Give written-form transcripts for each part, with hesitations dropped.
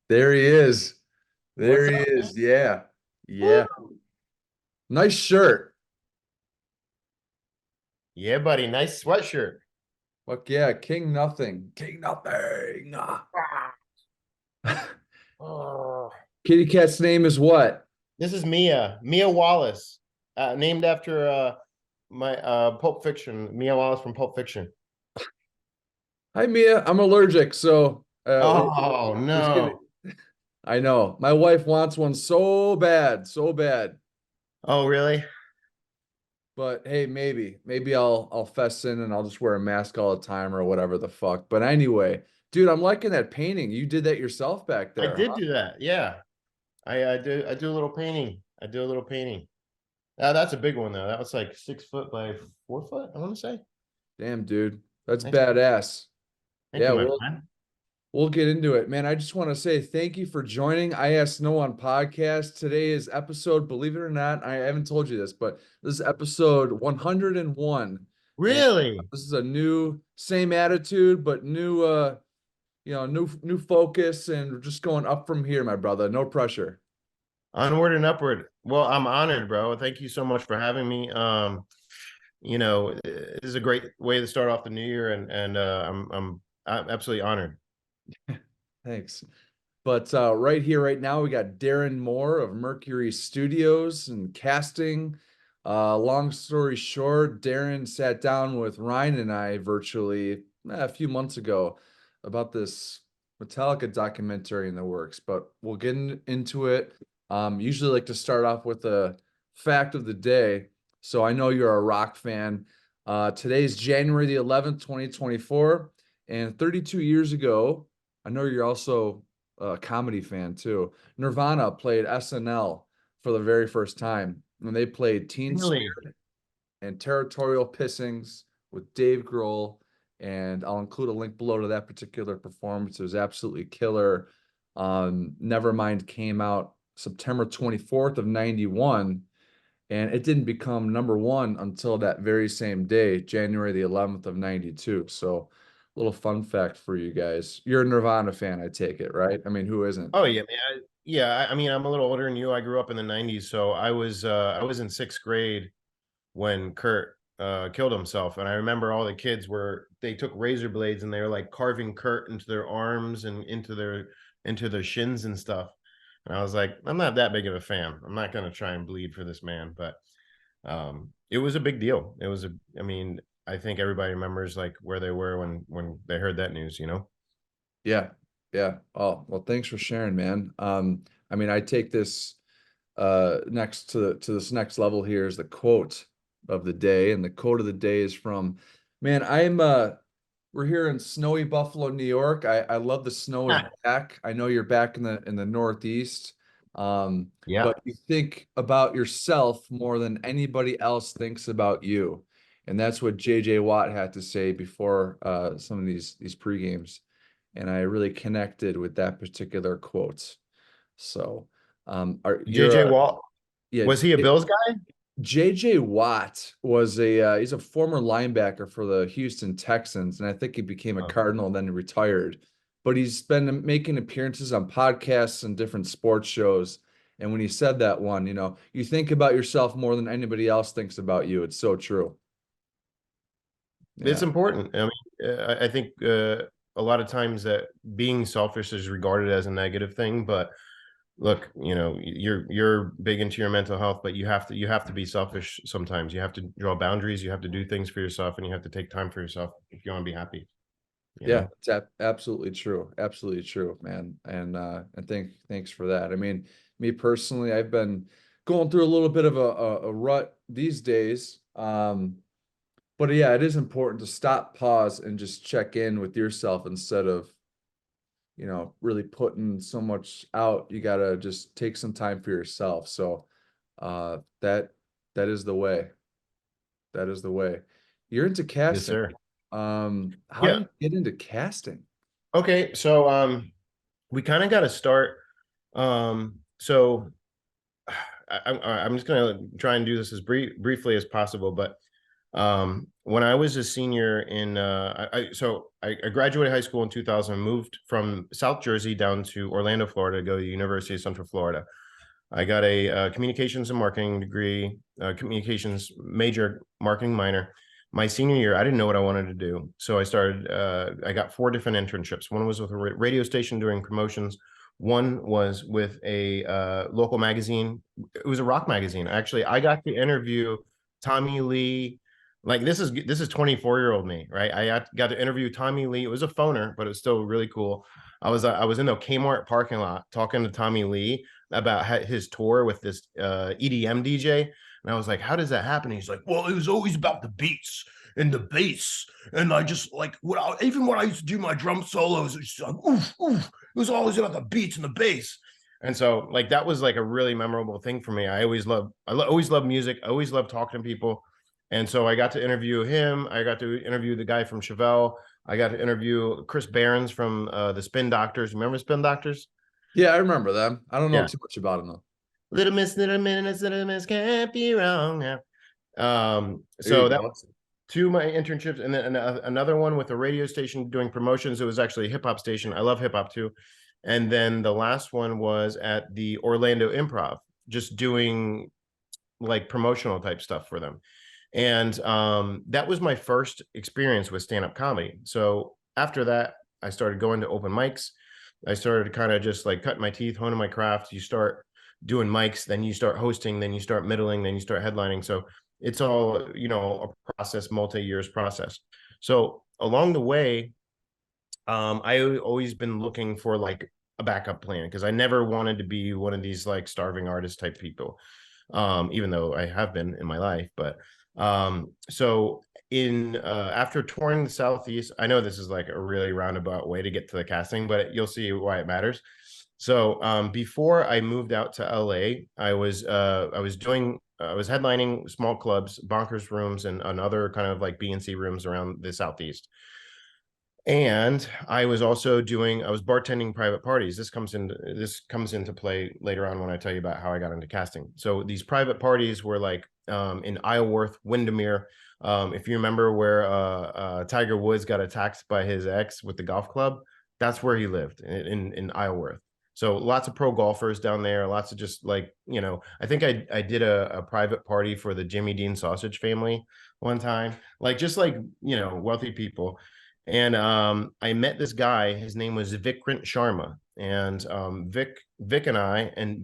There he is. There What's he up, is. man? Yeah. Woo! Yeah. Nice shirt. Yeah, buddy. Nice sweatshirt. Fuck yeah. King nothing. King nothing. Ah. Ah. Oh. Kitty cat's name is what? This is Mia Wallace, named after my Pulp Fiction, Mia Wallace from Pulp Fiction. Hi, Mia. I'm allergic, so Oh we're just gonna. no. I know. My wife wants one so bad, so bad. Oh really? But hey, maybe I'll fess in and I'll just wear a mask all the time or whatever the fuck. But anyway, dude, I'm liking that painting. You did that yourself back I there, did huh? do that. Yeah, I do a little painting. I do a little painting. That's a big one though. That was like 6 foot by 4 foot. I want to say. Damn, dude. That's Nice. badass. Thank Yeah, you, my well, friend. we'll get into it, man. I just want to say thank you for joining I Ask No One podcast. Today is episode, believe it or not, I haven't told you this, but this is episode 101. And Really? this is a new, same attitude, but new new focus, and we're just going up from here, my brother. No pressure. Onward and upward. Well, I'm honored, bro. Thank you so much for having me. This is a great way to start off the new year, I'm absolutely honored. Thanks. But right here, right now, we got Darren Moore of Mercury Studios and casting. Long story short, Darren sat down with Ryan and I virtually a few months ago about this Metallica documentary in the works, but we'll get into it. Usually like to start off with a fact of the day. So I know you're a rock fan. Today's January the 11th, 2024, and 32 years ago, I know you're also a comedy fan too. Nirvana played SNL for the very first time when they played Teen Really? Spirit and Territorial Pissings with Dave Grohl. And I'll include a link below to that particular performance. It was absolutely killer. Nevermind came out September 24th of 91, and it didn't become number one until that very same day, January the 11th of 92. So a little fun fact for you guys. You're a Nirvana fan, I take it, right? I mean, who isn't? Oh yeah, man. I mean, I'm a little older than you. I grew up in the '90s, so I was in sixth grade when Kurt killed himself, and I remember all the kids they took razor blades and they were like carving Kurt into their arms and into their shins and stuff. And I was like, I'm not that big of a fan. I'm not gonna try and bleed for this man, but it was a big deal. I mean, I think everybody remembers like where they were when they heard that news, you know? Yeah. Yeah. Oh, well, thanks for sharing, man. I mean, I take this next to this next level here is the quote of the day, and the quote of the day is from, man, I'm we're here in snowy Buffalo, New York. I love the snow is back. I know you're back in the Northeast. Yeah. But you think about yourself more than anybody else thinks about you. And that's what JJ Watt had to say before some of these pre-games. And I really connected with that particular quote. So you're JJ Walt, yeah, was he a Bills guy? JJ Watt was a he's a former linebacker for the Houston Texans, and I think he became a Oh. Cardinal and then retired. But he's been making appearances on podcasts and different sports shows. And when he said that one, you think about yourself more than anybody else thinks about you. It's so true. It's Yeah. important. I mean, I think a lot of times that being selfish is regarded as a negative thing, but look, you're big into your mental health, but you have to be selfish sometimes. You have to draw boundaries, you have to do things for yourself, and you have to take time for yourself if you want to be happy, you Yeah, know? it's absolutely true. Absolutely true, man. And thanks for that. I mean, me personally, I've been going through a little bit of a rut these days. But yeah, it is important to stop, pause, and just check in with yourself instead of, really putting so much out. You gotta just take some time for yourself. So that is the way. That is the way. You're into Yes, casting. sir. How do Yeah. you get into casting? Okay. So we kind of got to start. So I'm just gonna try and do this as briefly as possible, but When I was a senior in, I graduated high school in 2000, moved from South Jersey down to Orlando, Florida, to go to the University of Central Florida. I got a communications and marketing degree, communications major, marketing minor. My senior year, I didn't know what I wanted to do. So I got 4 different internships. One was with a radio station doing promotions. One was with a local magazine. It was a rock magazine. Actually, I got to interview Tommy Lee. Like this is 24-year-old me, right? I got to interview Tommy Lee. It was a phoner, but it was still really cool. I was in the Kmart parking lot talking to Tommy Lee about his tour with this EDM DJ. And I was like, how does that happen? He's like, well, it was always about the beats and the bass. And I just like, even when I used to do my drum solos, it was just like, oof, oof. It was always about the beats and the bass. And so like, that was like a really memorable thing for me. I always loved music. I always loved talking to people. And so I got to interview him. I got to interview the guy from Chevelle. I got to interview Chris Behrens from the Spin Doctors. Remember Spin Doctors? Yeah, I remember them. I don't know too much about them though. Little Miss can't be wrong. So that was 2 of my internships, and then another one with a radio station doing promotions. It was actually a hip hop station. I love hip hop too. And then the last one was at the Orlando Improv, just doing like promotional type stuff for them. And that was my first experience with stand-up comedy. So after that, I started going to open mics. I started kind of just like cutting my teeth, honing my craft. You start doing mics, then you start hosting, then you start middling, then you start headlining. So it's all, you know, a process, multi-years process. So along the way, I always been looking for like a backup plan, because I never wanted to be one of these like starving artist type people, even though I have been in my life. But so in after touring the Southeast, I know this is like a really roundabout way to get to the casting, but you'll see why it matters. So before I moved out to LA, I was headlining small clubs, Bonkers rooms, and other kind of like B&C rooms around the Southeast. And I was bartending private parties. This comes into play later on when I tell you about how I got into casting. So these private parties were like in Isleworth, Windermere. If you remember where Tiger Woods got attacked by his ex with the golf club, that's where he lived, in Isleworth. So lots of pro golfers down there, lots of just like, you know, I think I did a private party for the Jimmy Dean sausage family one time, like just like, you know, wealthy people. And I met this guy. His name was Vikrant Sharma. And Vic and I and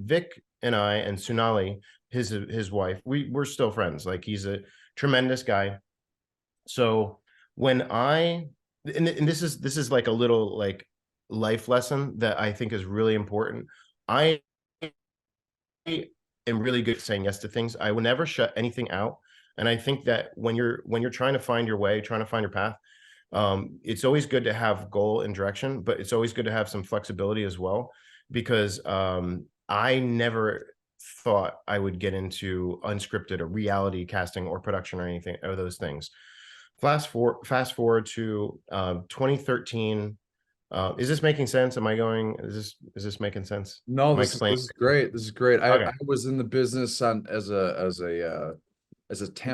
Sunali, his wife, we're still friends. Like he's a tremendous guy. So when and this is like a little like life lesson that I think is really important. I am really good at saying yes to things. I will never shut anything out. And I think that when you're trying to find your way, trying to find your path, it's always good to have goal and direction, but it's always good to have some flexibility as well, because I never thought I would get into unscripted or reality casting or production or anything of those things. Fast forward to 2013. Is this making sense? Is this making sense? No, this is great. This is great. Okay. I was in the business as a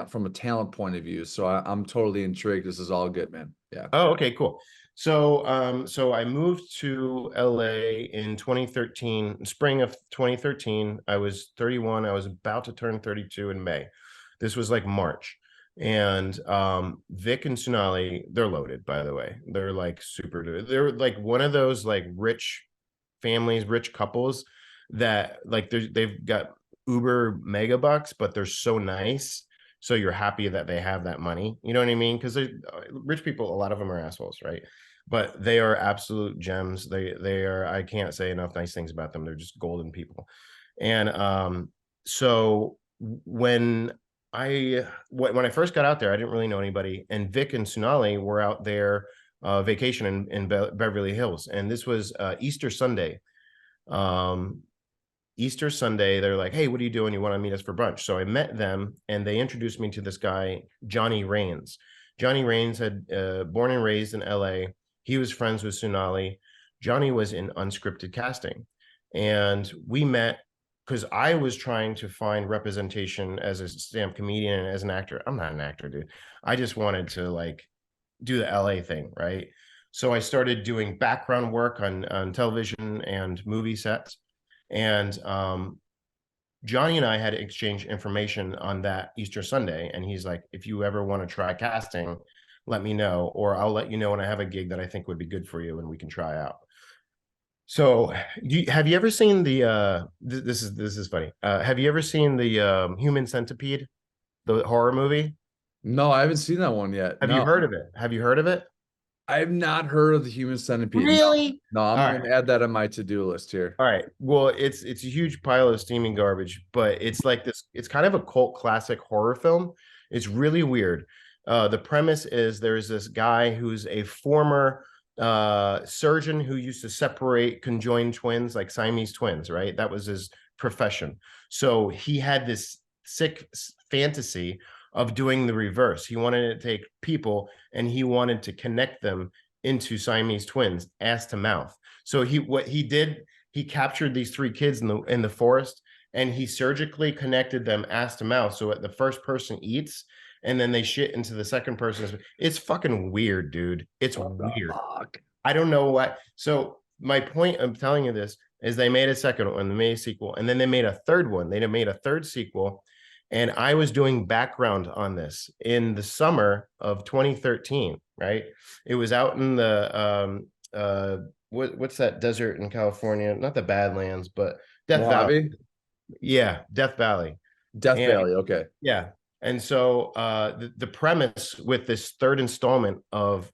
from a talent point of view, so I'm totally intrigued. This is all good, man. Yeah. Oh, okay, cool. So so I moved to LA in 2013, spring of 2013. I was 31. I was about to turn 32 in May. This was like March. And Vic and Sunali, they're loaded, by the way. They're like they're like one of those like rich families, rich couples that like they've got uber mega bucks, but they're so nice. So you're happy that they have that money. You know what I mean? Because rich people, a lot of them are assholes, right? But they are absolute gems. They are, I can't say enough nice things about them. They're just golden people. And so when I first got out there, I didn't really know anybody. And Vic and Sunali were out there vacation in Beverly Hills. And this was Easter Sunday. Easter Sunday, they're like, hey, what are you doing? You want to meet us for brunch? So I met them, and they introduced me to this guy, Johnny Rains. Johnny Rains had born and raised in LA. He was friends with Sunali. Johnny was in unscripted casting. And we met because I was trying to find representation as a stand-up comedian and as an actor. I'm not an actor, dude. I just wanted to like do the LA thing, right? So I started doing background work on television and movie sets. And Johnny and I had exchanged information on that Easter Sunday. And he's like, if you ever want to try casting, let me know, or I'll let you know when I have a gig that I think would be good for you and we can try out. So have you ever seen the this is funny. Have you ever seen the Human Centipede, the horror movie? No, I haven't seen that one yet. Have you No, heard of it? Have you heard of it? I have not heard of the Human Centipede. No, Really? no, I'm All going right. to add that on my to-do list here. All right. Well, it's a huge pile of steaming garbage, but it's like this, it's kind of a cult classic horror film. It's really weird. The premise is there's this guy who's a former surgeon who used to separate conjoined twins, like Siamese twins, right? That was his profession. So he had this sick fantasy of doing the reverse. He wanted to take people and he wanted to connect them into Siamese twins, ass to mouth. So what he did, he captured these three kids in the forest and he surgically connected them ass to mouth. So the first person eats and then they shit into the second person's. It's fucking weird, dude. It's What the weird. fuck? I don't know what. So my point of telling you this is they made a second one, they made a sequel, and then they made a third one. They made a third sequel. And I was doing background on this in the summer of 2013, right? It was out in the what's that desert in California? Not the Badlands, but Death Valley. Mojave? Yeah, Death Valley. Death And Valley. Okay. yeah. And so the premise with this third installment of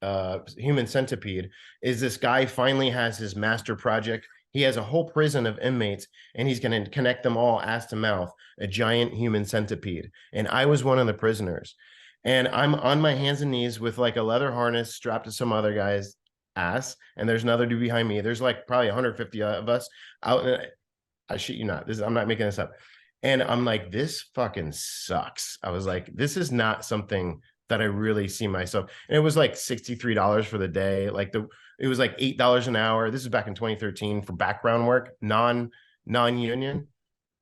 Human Centipede is this guy finally has his master project. He has a whole prison of inmates and he's going to connect them all ass to mouth, a giant human centipede. And I was one of the prisoners. And I'm on my hands and knees with like a leather harness strapped to some other guy's ass. And there's another dude behind me. There's like probably 150 of us out. I shit you not. I'm not making this up. And I'm like, this fucking sucks. I was like, this is not something that I really see myself. And it was like $63 for the day. It was like $8 an hour. This is back in 2013 for background work, non-union.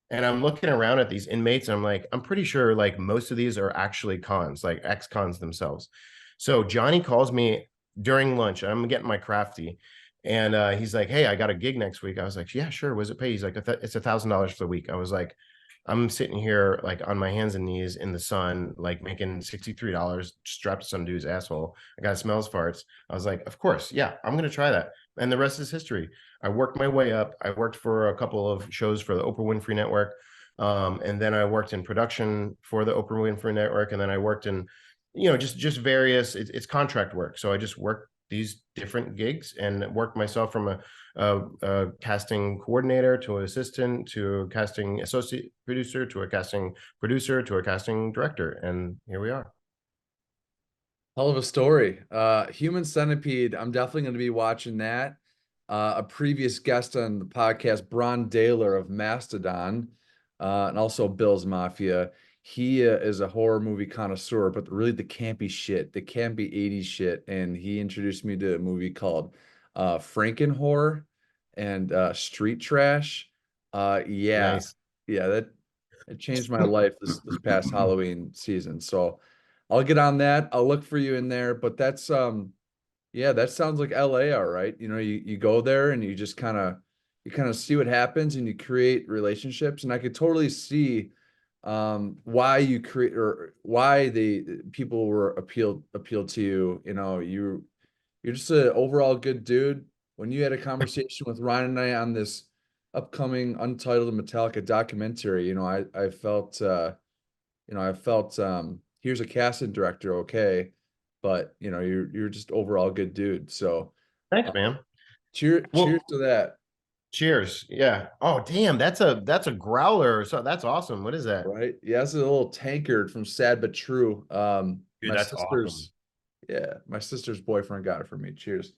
And I'm looking around at these inmates and I'm like, I'm pretty sure like most of these are actually cons, like ex-cons themselves. So Johnny calls me during lunch. I'm getting my crafty. And he's like, hey, I got a gig next week. I was like, yeah, sure. Was it pay? He's like, it's $1,000 for the week. I was like, I'm sitting here like on my hands and knees in the sun, like making $63 strapped to some dude's asshole. I got to smell his farts. I was like, of course, yeah, I'm going to try that. And the rest is history. I worked my way up. I worked for a couple of shows for the Oprah Winfrey Network. And then I worked in production for the Oprah Winfrey Network. And then I worked in, just various, it's contract work. So I just worked these different gigs and worked myself from a casting coordinator to an assistant to a casting associate producer to a casting producer to a casting director. And here we are. Hell of a story. Human Centipede. I'm definitely going to be watching that. A previous guest on the podcast, Bron Daler of Mastodon, and also Bill's Mafia. He is a horror movie connoisseur, but really the campy shit, the campy 80s shit. And he introduced me to a movie called Frankenhorror and Street Trash. Yeah, Nice. yeah, that it changed my life this past Halloween season. So I'll get on that. I'll look for you in there. But that's yeah, that sounds like LA, all right. You go there and you kind of see what happens and you create relationships. And I could totally see why you create or why the people were appealed to you. You're just an overall good dude. When you had a conversation with Ryan and I on this upcoming untitled Metallica documentary, I felt here's a casting director, okay, but you're just overall good dude. So Thanks, uh, man. cheers Well, to that. cheers. Yeah. Oh, damn. That's a growler. So that's awesome. What is that? Right? Yeah, this is a little tankard from Sad But True. Dude, that's awesome. My sister's boyfriend got it for me. Cheers.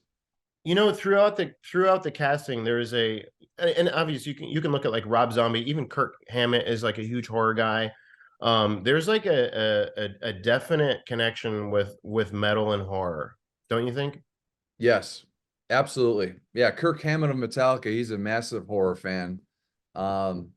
Throughout the casting, there is and obviously you can look at like Rob Zombie, even Kirk Hammett is like a huge horror guy. There's like a definite connection with metal and horror, don't you think? Yes, absolutely. Yeah, Kirk Hammett of Metallica, he's a massive horror fan. And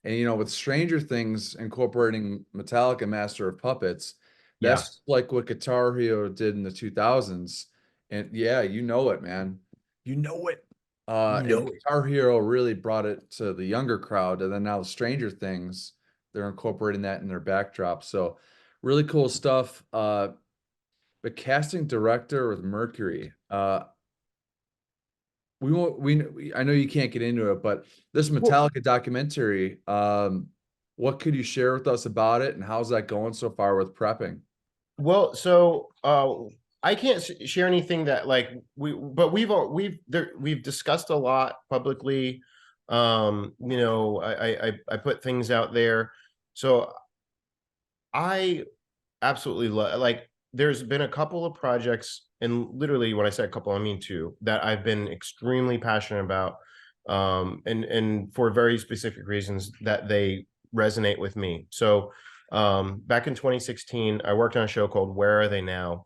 you know, with Stranger Things incorporating Metallica Master of Puppets, Yeah. that's like what Guitar Hero did in the 2000s. And yeah, you know it, man. You know it. You And know it. Guitar Hero really brought it to the younger crowd. And then now Stranger Things, they're incorporating that in their backdrop. So really cool stuff. But casting director with Mercury. We won't I know you can't get into it, but this Well, Metallica documentary, what could you share with us about it and how's that going so far with prepping? so I can't share anything that like but we've discussed a lot publicly. You know, I put things out there. So I absolutely love, like, there's been a couple of projects, and literally when I say a couple, I mean two, that I've been extremely passionate about, and for very specific reasons that they resonate with me. So back in 2016, I worked on a show called Where Are They Now?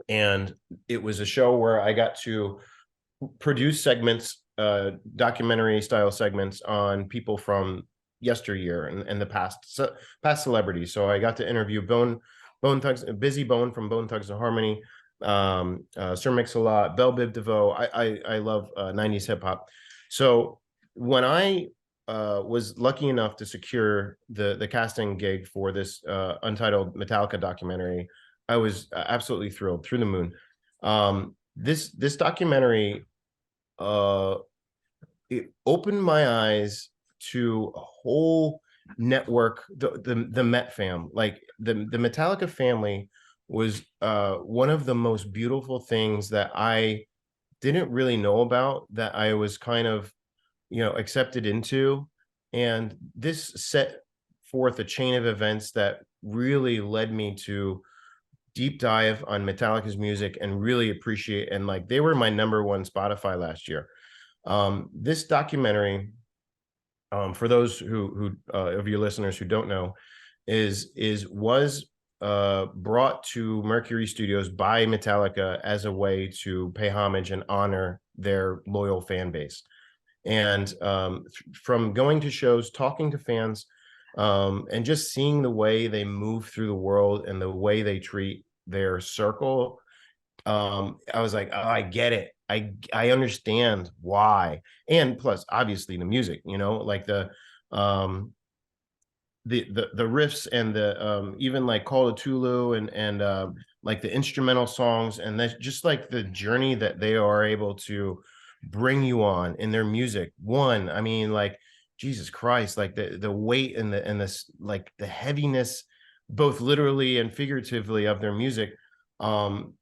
And it was a show where I got to produce segments, documentary style segments on people from yesteryear and the past celebrities. So I got to interview Bone Thugs, Busy Bone from Bone Thugs and Harmony, Sir Mix-a-Lot, Belle Biv DeVoe. I love 90s hip hop. So when I was lucky enough to secure the casting gig for this untitled Metallica documentary, I was absolutely thrilled, through the moon. This documentary, uh it opened my eyes to a whole network, the Met fam. Like the Metallica family was one of the most beautiful things that I didn't really know about, that I was kind of, you know, accepted into. And this set forth a chain of events that really led me to deep dive on Metallica's music and really appreciate, and like they were my number one Spotify last year. This documentary, for those who of your listeners who don't know, was brought to Mercury Studios by Metallica as a way to pay homage and honor their loyal fan base. And from going to shows, talking to fans, and just seeing the way they move through the world and the way they treat their circle, I was like, oh, I get it. I understand why. And plus obviously the music, you know, like um the riffs and the even like Call of Tulu and like the instrumental songs, and that's just like the journey that they are able to bring you on in their music. One, I mean, like, Jesus Christ, like the weight and this, like the heaviness, both literally and figuratively, of their music. um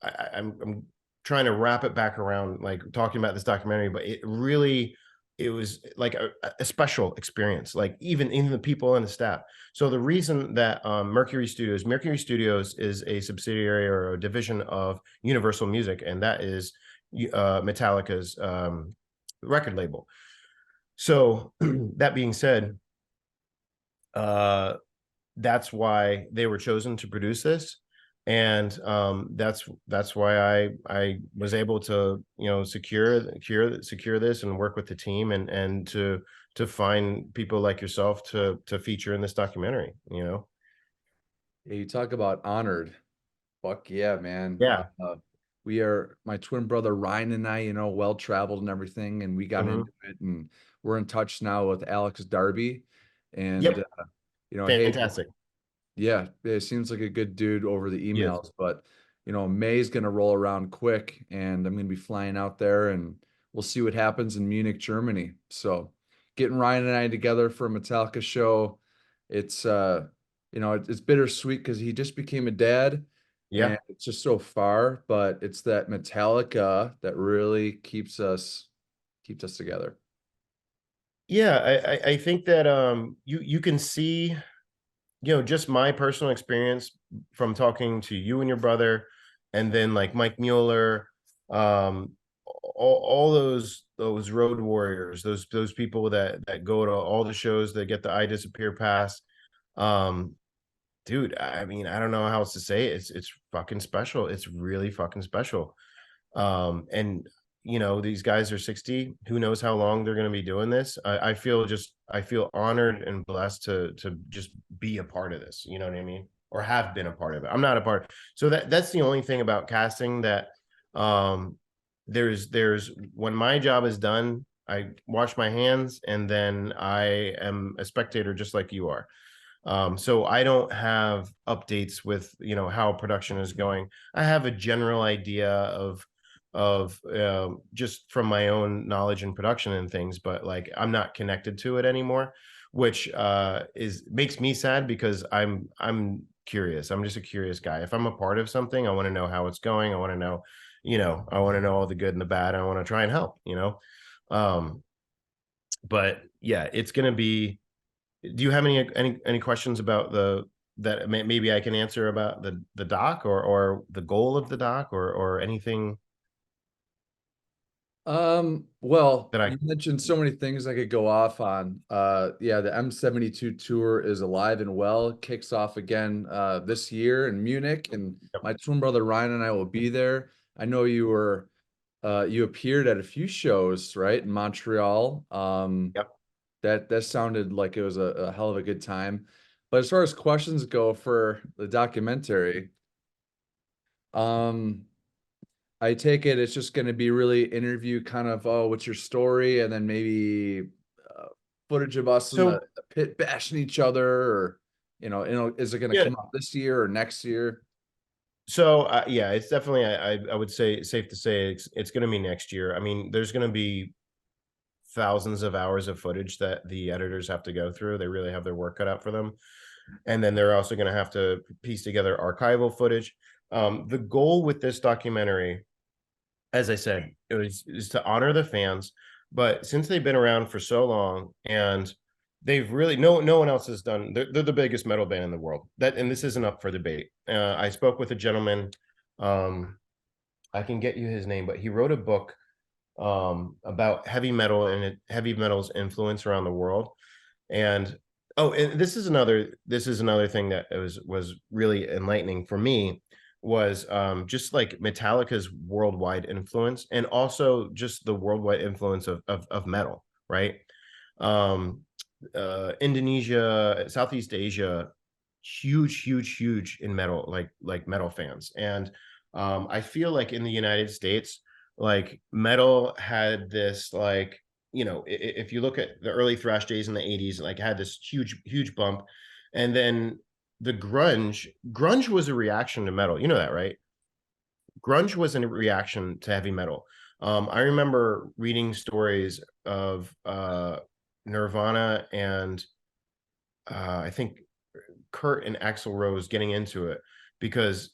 I'm trying to wrap it back around, like talking about this documentary, but it was like a special experience, like even the people and the staff. So the reason that Mercury Studios is a subsidiary or a division of Universal Music, and that is Metallica's record label. So that being said, uh that's why they were chosen to produce this. And that's why I was able to, you know, secure this and work with the team, and to find people like yourself to feature in this documentary, you know. Yeah, you talk about honored. Fuck yeah, man. Yeah. We are my twin brother Ryan and I, you know, well traveled and everything, and we got Mhm. into it, and we're in touch now with Alex Darby, and Yep. you know, hey, Fantastic. yeah, it seems like a good dude over the Yes. emails, but you know, May's gonna roll around quick, and I'm gonna be flying out there, and we'll see what happens in Munich, Germany. So, getting Ryan and I together for a Metallica show, it's you know, it's bittersweet because he just became a dad, Yeah. and it's just so far, but it's that Metallica that really keeps us together. Yeah, I think that you can see, you know, just my personal experience from talking to you and your brother, and then like Mike Mueller, all those road warriors, those people that go to all the shows, that get the I Disappear pass. Um, dude, I mean, I don't know how else to say it. It's fucking special. It's really fucking special. And these guys are 60. Who knows how long they're going to be doing this? I feel honored and blessed to just be a part of this. You know what I mean? Or have been a part of it. I'm not a part. So that's the only thing about casting that there's when my job is done, I wash my hands and then I am a spectator just like you are. So I don't have updates with how production is going. I have a general idea of just from my own knowledge and production and things, but like I'm not connected to it anymore, which is makes me sad because I'm curious. I'm just a curious guy. If I'm a part of something, I want to know how it's going. I want to know, I want to know all the good and the bad. I want to try and help. Um, but yeah, it's gonna be. Do you have any questions about that maybe I can answer about the doc or the goal of the doc or anything Well, that I you mentioned so many things I could go off on. Yeah, the M72 tour is alive and well, kicks off again this year in Munich, and Yep. my twin brother Ryan and I will be there. I know you appeared at a few shows, right, in Montreal. Yep. That sounded like it was a hell of a good time. But as far as questions go for the documentary, um, I take it it's just going to be really interview kind of, oh, what's your story? And then maybe uh, footage of us in the So pit bashing each other, or, is it going to yeah, come out this year or next year? so yeah, it's definitely I would say safe to say it's going to be next year. I mean, there's going to be thousands of hours of footage that the editors have to go through. They really have their work cut out for them, and then they're also going to have to piece together archival footage. The goal with this documentary, as I said, is to honor the fans. But since they've been around for so long and they've really no one else has done, they're the biggest metal band in the world. And this isn't up for debate. I spoke with a gentleman, I can get you his name, but he wrote a book about heavy metal and heavy metal's influence around the world. And and this is another thing that was really enlightening for me was just like Metallica's worldwide influence and also just the worldwide influence of metal, right? Um, Indonesia, Southeast Asia, huge in metal, like metal fans. And I feel like in the United States, like metal had this like if you look at the early thrash days in the 80s, like had this huge bump, and then the grunge was a reaction to metal, you know that, right? Grunge was a reaction to heavy metal. I remember reading stories of Nirvana and I think Kurt and Axl Rose getting into it because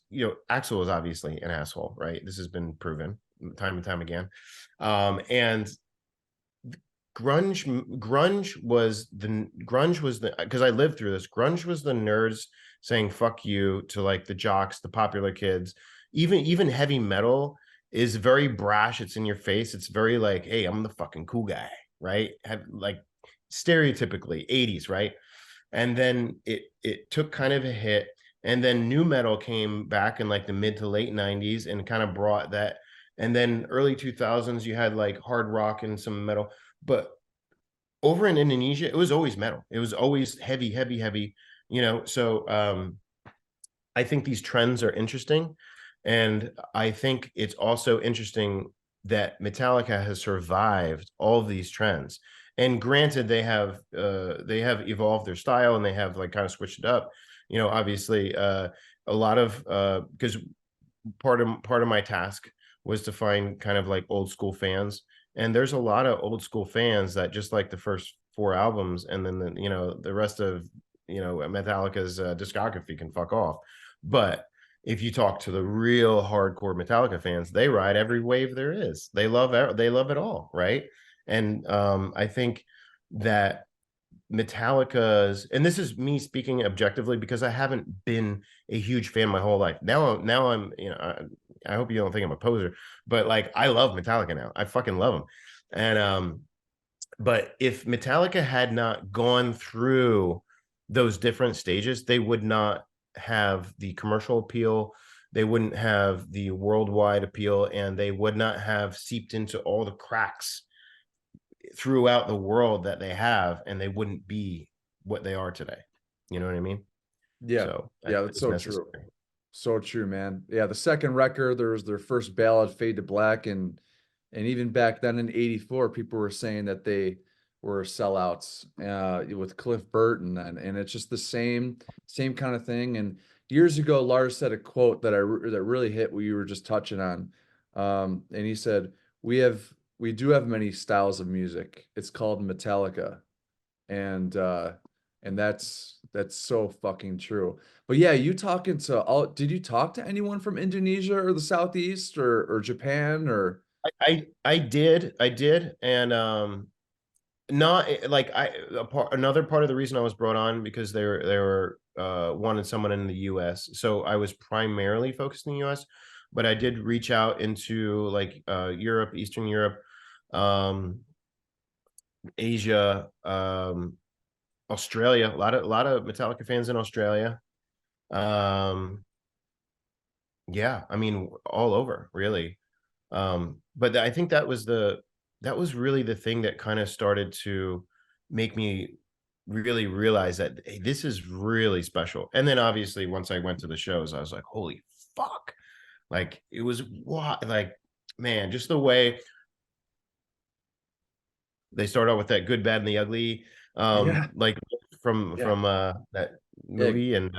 Axl was obviously an asshole, right? This has been proven time and time again. And grunge was the because I lived through this. Grunge was the nerds saying fuck you to like the jocks, the popular kids. Even heavy metal is very brash. It's in your face. It's very like, hey, I'm the fucking cool guy, right? Like stereotypically 80s, right? And then it took kind of a hit, and then new metal came back in like the mid to late 90s and kind of brought that. And then early 2000s you had like hard rock and some metal, but over in Indonesia it was always metal. It was always heavy. So I think these trends are interesting, and I think it's also interesting that Metallica has survived all of these trends. And granted, they have evolved their style and they have like kind of switched it up. Obviously, a lot of because part of my task was to find kind of like old school fans, and there's a lot of old school fans that just like the first four albums, and then the rest of Metallica's discography can fuck off. But if you talk to the real hardcore Metallica fans, they ride every wave there is. They love it all, right? And I think that Metallica's, and this is me speaking objectively because I haven't been a huge fan my whole life. Now I'm, I hope you don't think I'm a poser, but like I love Metallica now. I fucking love them. And but if Metallica had not gone through those different stages, they would not have the commercial appeal. they wouldn't have the worldwide appeal, and they would not have seeped into all the cracks throughout the world that they have, and they wouldn't be what they are today. You know what I mean? Yeah. So I Yeah, think that's it's so true. necessary. So true, man. Yeah, the second record, there was their first ballad, Fade to Black, and even back then in '84, people were saying that they were sellouts with Cliff Burton, and it's just the same kind of thing. And years ago, Lars said a quote that really hit what you were just touching on, and he said, "We do have many styles of music. It's called Metallica." and uh and that's so fucking true. But yeah, you talking to all did you talk to anyone from Indonesia or the Southeast or Japan or I did, and not like another part of the reason I was brought on, because they were wanted someone in the US. So I was primarily focused in the US, but I did reach out into like Europe, Eastern Europe, um, Asia, Australia. A lot of Metallica fans in Australia. Um, yeah, I mean all over really. But I think that was really the thing that kind of started to make me really realize that, hey, this is really special. And then obviously once I went to the shows, I was like, holy fuck. Like it was what, like, man, just the way they start out with that good, bad, and the ugly, yeah, like from yeah. that Yeah. movie, and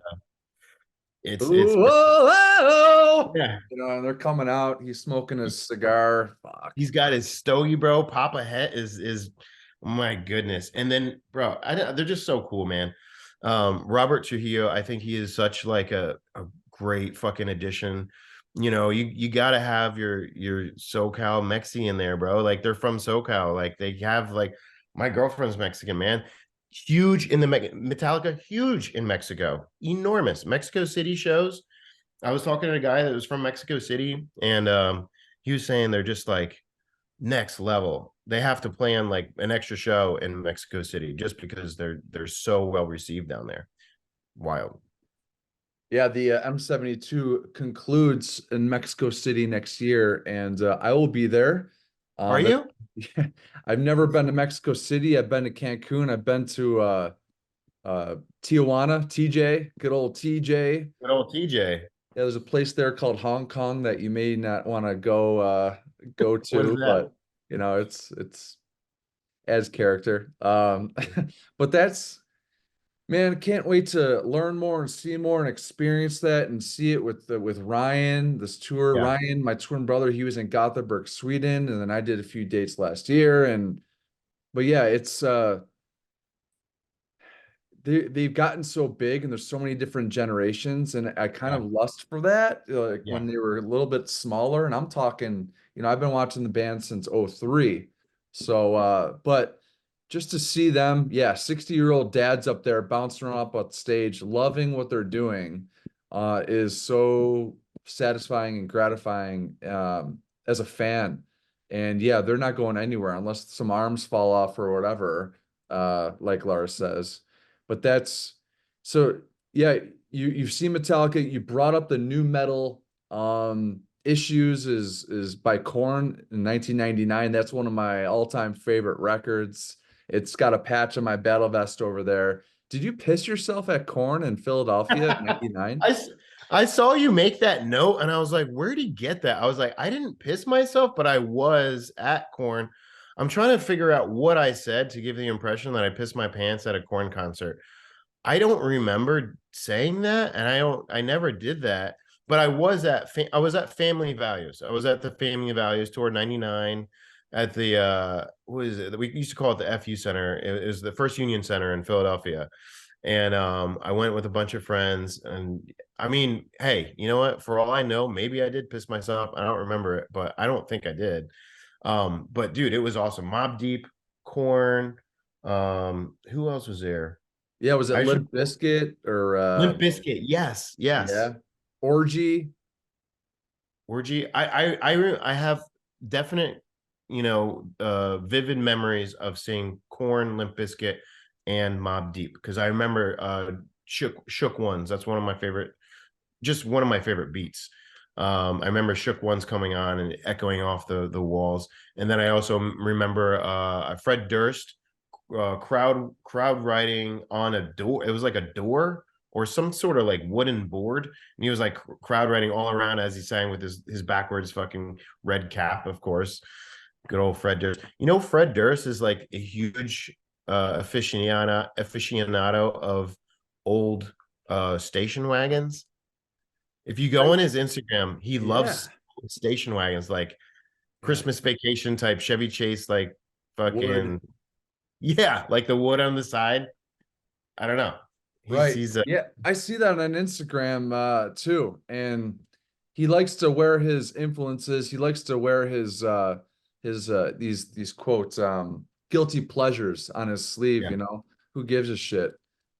it's Ooh, oh, oh, yeah. and they're coming out. He's smoking his cigar. Fuck. He's got his stogie, bro. Papa Het is my goodness. And then, bro, they're just so cool, man. Robert Trujillo, I think he is such like a great fucking addition. You know, you got to have your SoCal Mexi in there, bro. Like they're from SoCal. Like they have like my girlfriend's Mexican, man. Huge in the Metallica, huge in Mexico, enormous. Mexico City shows. I was talking to a guy that was from Mexico City, and he was saying they're just like next level. They have to plan like an extra show in Mexico City just because they're so well received down there. Wild. Yeah, the M72 concludes in Mexico City next year, and I will be there. Are That, you? yeah, I've never been to Mexico City. I've been to Cancun. I've been to Tijuana, TJ, good old TJ. Good old TJ. Yeah, there's a place there called Hong Kong that you may not want to go What is to, that? but it's as character. But that's man, can't wait to learn more and see more and experience that and see it with Ryan, this tour. Yeah. Ryan, my twin brother, he was in Gothenburg, Sweden, and then I did a few dates last year. And but yeah, it's they've gotten so big and there's so many different generations, and I kind Yeah. of lust for that, like Yeah. when they were a little bit smaller. And I'm talking, I've been watching the band since '03. So but just to see them, yeah, 60-year-old dads up there bouncing around up on stage loving what they're doing is so satisfying and gratifying as a fan. And yeah, they're not going anywhere unless some arms fall off or whatever, like Lars says. But that's so yeah, you've seen Metallica. You brought up the new metal issues is by Korn in 1999. That's one of my all-time favorite records. It's got a patch on my battle vest over there. Did you piss yourself at Korn in Philadelphia in I, '99? I saw you make that note, and I was like, where'd he get that? I was like, I didn't piss myself, but I was at Corn. I'm trying to figure out what I said to give the impression that I pissed my pants at a Corn concert. I don't remember saying that, and I never did that. But I was at Family Values. I was at the Family Values tour '99 at the what is it? We used to call it the FU Center. It was the First Union Center in Philadelphia. And I went with a bunch of friends, and I mean, hey, you know what? For all I know, maybe I did piss myself. I don't remember it, but I don't think I did. But dude, it was awesome. Mob Deep, Corn. Who else was there? Yeah, was it I should Limp Bizkit or Limp Bizkit. Yes, yes. yeah, Orgy? Orgy. I have definite, vivid memories of seeing Corn, Limp Bizkit, and Mob Deep, because I remember Shook Ones. That's one of my favorite, just one of my favorite beats. I remember Shook Ones coming on and echoing off the walls. And then I also remember Fred Durst crowd writing on a door. It was like a door or some sort of like wooden board, and he was like crowd writing all around as he sang with his backwards fucking red cap, of course. Good old Fred Durst. You know, Fred Durst is like a huge aficionado of old station wagons. If you go on his Instagram, he Yeah. loves station wagons, like Yeah. Christmas vacation type Chevy Chase, like Wood. fucking yeah, like the wood on the side. I don't know. Right. He's a Yeah. I see that on Instagram too. And he likes to wear his influences. He likes to wear his these quotes guilty pleasures on his sleeve, yeah you know. Who gives a shit?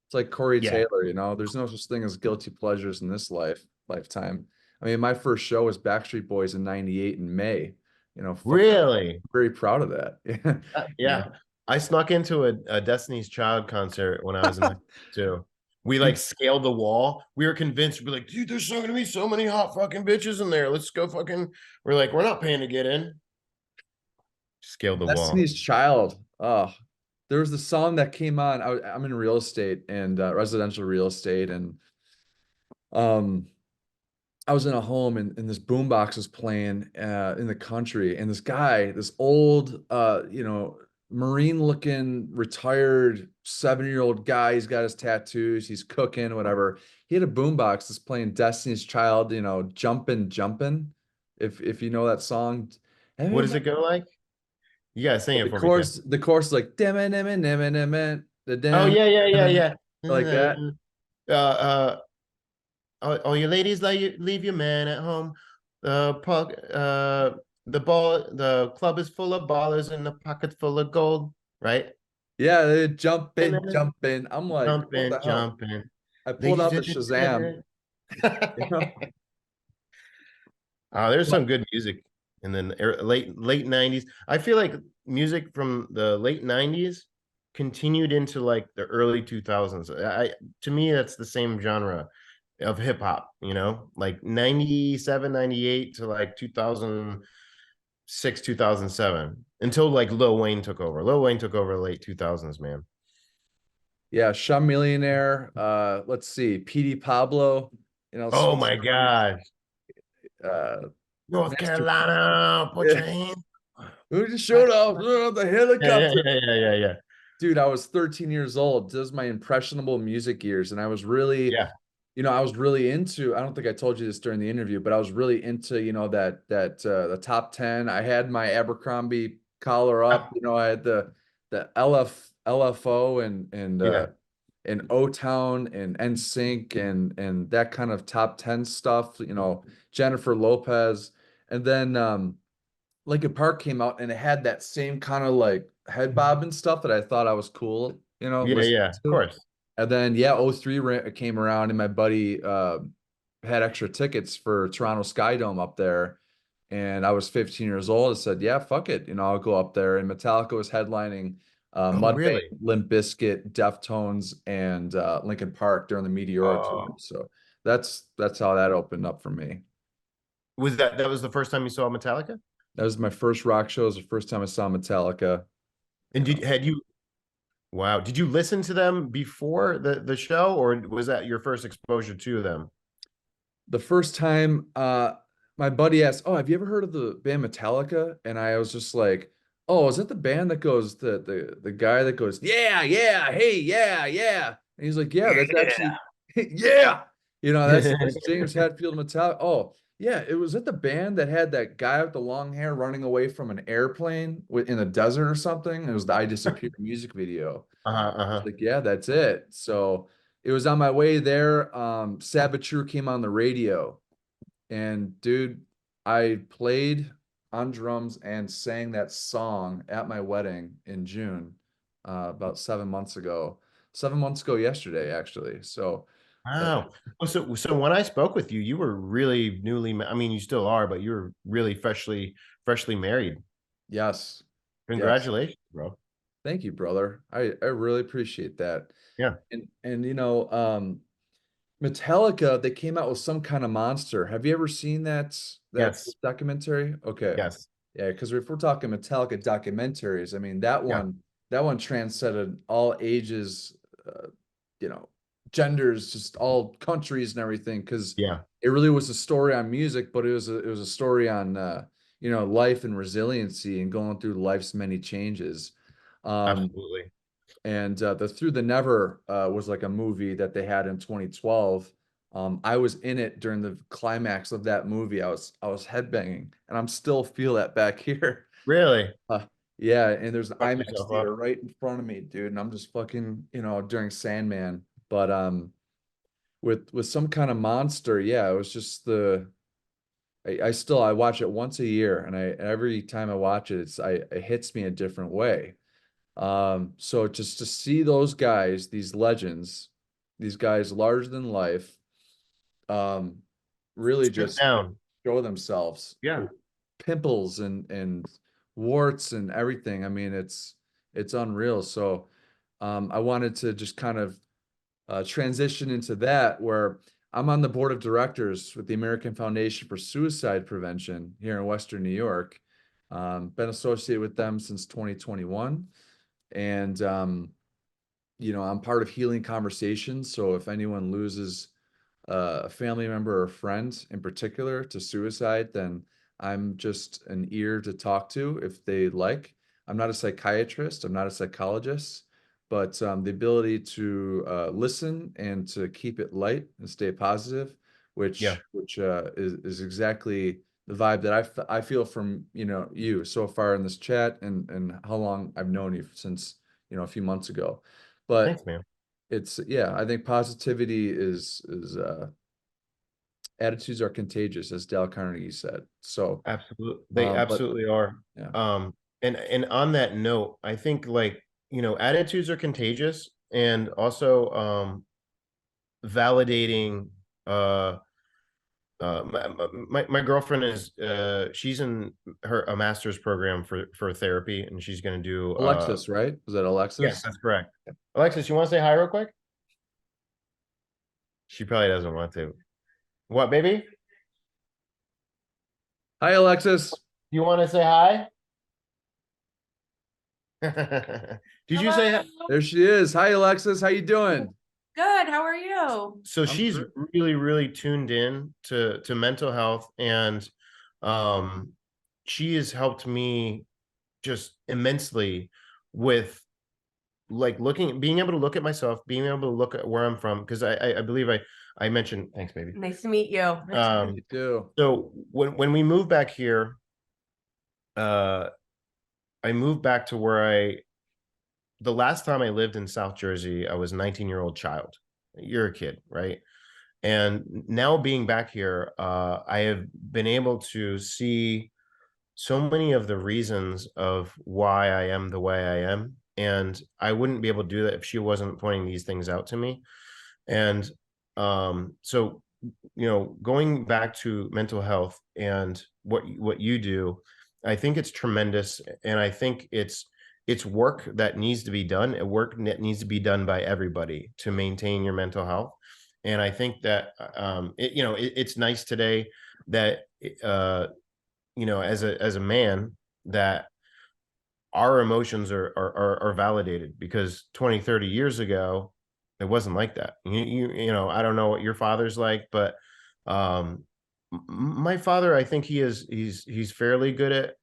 It's like Corey yeah. Taylor, you know. There's no such thing as guilty pleasures in this lifetime. I mean, my first show was Backstreet Boys in '98 in May. You know, fuck, Really? very proud of that. You Yeah. I snuck into a Destiny's Child concert when I was in high school too. We know. like scaled the wall. We were convinced. We're like, dude, there's so gonna be so many hot fucking bitches in there. Let's go fucking. We're like, we're not paying to get in. Scaled the wall. Destiny's Child. Oh, there was the song that came on. I'm in real estate and residential real estate, and um, I was in a home and this boombox was playing in the country, and this guy, this old, you know, Marine looking, retired 70-year-old guy. He's got his tattoos. He's cooking, whatever. He had a boombox that's playing Destiny's Child. You know, jumping, jumping. If you know that song. What does it go like? You gotta sing it for me, Tim. The chorus is like dimmin, dimmin, dimmin, dimmin, the Oh dim, yeah, yeah, yeah, dimmin, yeah. like that. All you ladies, leave your man at home. The club is full of ballers and the pocket's full of gold, right? Yeah, they And jumping, then jumping. I'm like, what jumping, the hell? jumping. I pulled Ladies out the and Shazam, you know? there's But some good music in the late 90s. I feel like music from the late 90s continued into like the early 2000s. To me that's the same genre of hip hop, you know, like 97, 98 to like 2006, 2007 until like Lil Wayne took over. Lil Wayne took over the late 2000s, man. yeah, Shum Millionaire. Let's see, PD Pablo, you know, Oh Swiss my Army, God. uh, North Master. Carolina, put Yeah, your hands. who just showed up? The Yeah, yeah, helicopter. yeah, yeah, yeah, yeah. Dude, I was 13 years old. This was my impressionable music years, and I was really, Yeah. you know, I was really into, I don't think I told you this during the interview, but I was really into, you know, that the top 10. I had my Abercrombie collar up, you know, I had the LFO Yeah. and O Town and NSYNC and that kind of top 10 stuff, you know, Jennifer Lopez. And then Linkin Park came out and it had that same kind of like head bob and stuff that I thought I was cool, you know, Yeah, listening yeah, of to. course. And then yeah, '03 came around and my buddy had extra tickets for Toronto Sky Dome up there. And I was 15 years old. I said, yeah, fuck it. You know, I'll go up there. And Metallica was headlining Oh, Mudvayne, really? Limp Bizkit, Deftones, and Linkin Park during the Meteora tour. Oh, So that's how that opened up for me. that was the first time you saw Metallica? That was my first rock show. It was the first time I saw Metallica. You And know, had you wow, did you listen to them before the show, or was that your first exposure to them? the first time my buddy asked, "Oh, have you ever heard of the band Metallica?" And I was just like, "Oh, is that the band that goes the guy that goes, yeah, yeah, hey, yeah, yeah." And he's like, "Yeah, that's actually yeah." You know, that's James Hetfield Metallica. Oh, yeah, it was at the band that had that guy with the long hair running away from an airplane in the desert or something. It was the I Disappear music video. Uh-huh, It's uh-huh. like, yeah, that's it. So it was on my way there. Saboteur came on the radio, and dude, I played on drums and sang that song at my wedding in June, about 7 months ago. 7 months ago yesterday, actually. So, uh, Wow. Oh, so when I spoke with you, you were really I mean, you still are, but you were really freshly married. yes, yes. Congratulations, bro. Thank you, brother. I really appreciate that. Yeah. And you know, Metallica, they came out with some kind of monster. Have you ever seen that Yes. documentary? Okay. Yes. Yeah, because if we're talking Metallica documentaries, I mean Yeah. that one transcended all ages, you know, genders, just all countries and everything, because Yeah. it really was a story on music, but it was a story on you know, life and resiliency and going through life's many changes. Um, Absolutely. and the Through the Never was like a movie that they had in 2012. I was in it during the climax of that movie. I was headbanging, and I'm still feel that back here. Really Uh, yeah, and there's an fucked IMAX yourself theater up. right in front of me, dude, and I'm just fucking, you know, during Sandman. But with some kind of monster, yeah, it was just I watch it once a year, and every time I watch it, it hits me a different way. So just to see those guys, these legends, these guys larger than life, um, really Strip just down. show themselves Yeah. with pimples and warts and everything. I mean, it's unreal. So, I wanted to just kind of transition into that where I'm on the board of directors with the American Foundation for Suicide Prevention here in Western New York. Been associated with them since 2021. And you know, I'm part of Healing Conversations. So if anyone loses a family member or friend in particular to suicide, then I'm just an ear to talk to if they like. I'm not a psychiatrist, I'm not a psychologist, but the ability to listen and to keep it light and stay positive, Yeah. is exactly the vibe that I feel from, you know, you so far in this chat, and how long I've known you since, you know, a few months ago. But Thanks, man. it's, yeah, I think positivity is attitudes are contagious, as Dale Carnegie said. So, Absolutely. They but absolutely are. yeah, And on that note, I think like, attitudes are contagious, and also validating uh my girlfriend is she's in a master's program for therapy, and she's going to do Alexis, right? Was that yes, Alexis? that's correct. Alexis, you want to say hi real quick? She probably doesn't want to. What, baby? Hi, Alexis. You want to say hi? Did you Hello. say hi? There she is. Hi, Alexis. How you doing? Good. How are you? So I'm she's great. really, really tuned in to mental health, and um she has helped me just immensely with like being able to look at myself, being able to look at where I'm from, because I believe I mentioned, thanks, baby. Nice to meet you. You too. So when we moved back here, uh I moved back to where the last time I lived in South Jersey, I was a 19-year-old child. You're a kid, right? And now being back here, I have been able to see so many of the reasons of why I am the way I am. And I wouldn't be able to do that if she wasn't pointing these things out to me. And so, going back to mental health and what you do, I think it's tremendous. And I think it's work that needs to be done, a work that needs to be done by everybody to maintain your mental health. And I think that it's nice today that as a man, that our emotions are validated, because 20-30 years ago it wasn't like that. I don't know what your father's like, but my father, I think he's fairly good at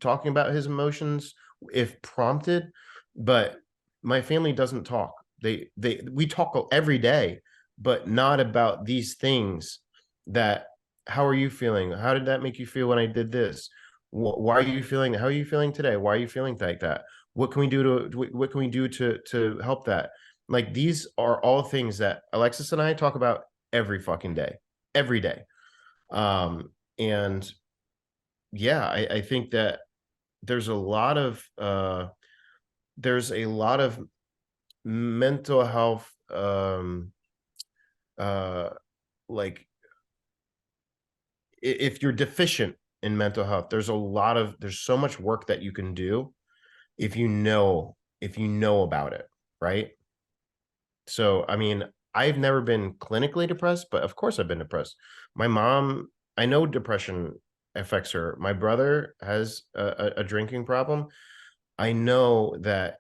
talking about his emotions if prompted, but my family doesn't talk. We talk every day, but not about these things. That How are you feeling? How did that make you feel when I did this? Why are you feeling? How are you feeling today? Why are you feeling like that? What can we do to help that? Like, these are all things that Alexis and I talk about every fucking day, every day. And yeah, I think that there's a lot of there's a lot of mental health, uh like, if you're deficient in mental health, there's so much work that you can do if you know about it, right? So I mean, I've never been clinically depressed, but of course I've been depressed. My mom, I know depression affects her. My brother has a drinking problem. I know that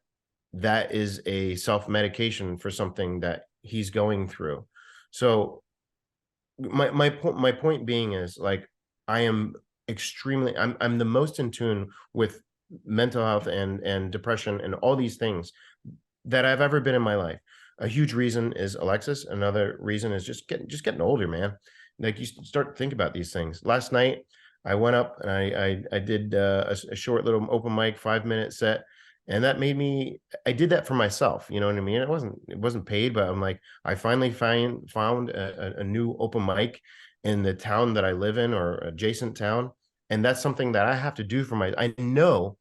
that is a self-medication for something that he's going through. So my point being is, like, I am I'm the most in tune with mental health and depression and all these things that I've ever been in my life. A huge reason is Alexis. Another reason is just getting older, man. Like, you start to think about these things. Last night, I went up and I did a short little open mic 5 minute set, and that made me. I did that for myself. You know what I mean? It wasn't paid, but I'm like, I finally found a new open mic in the town that I live in, or adjacent town, and that's something that I have to do for my. I know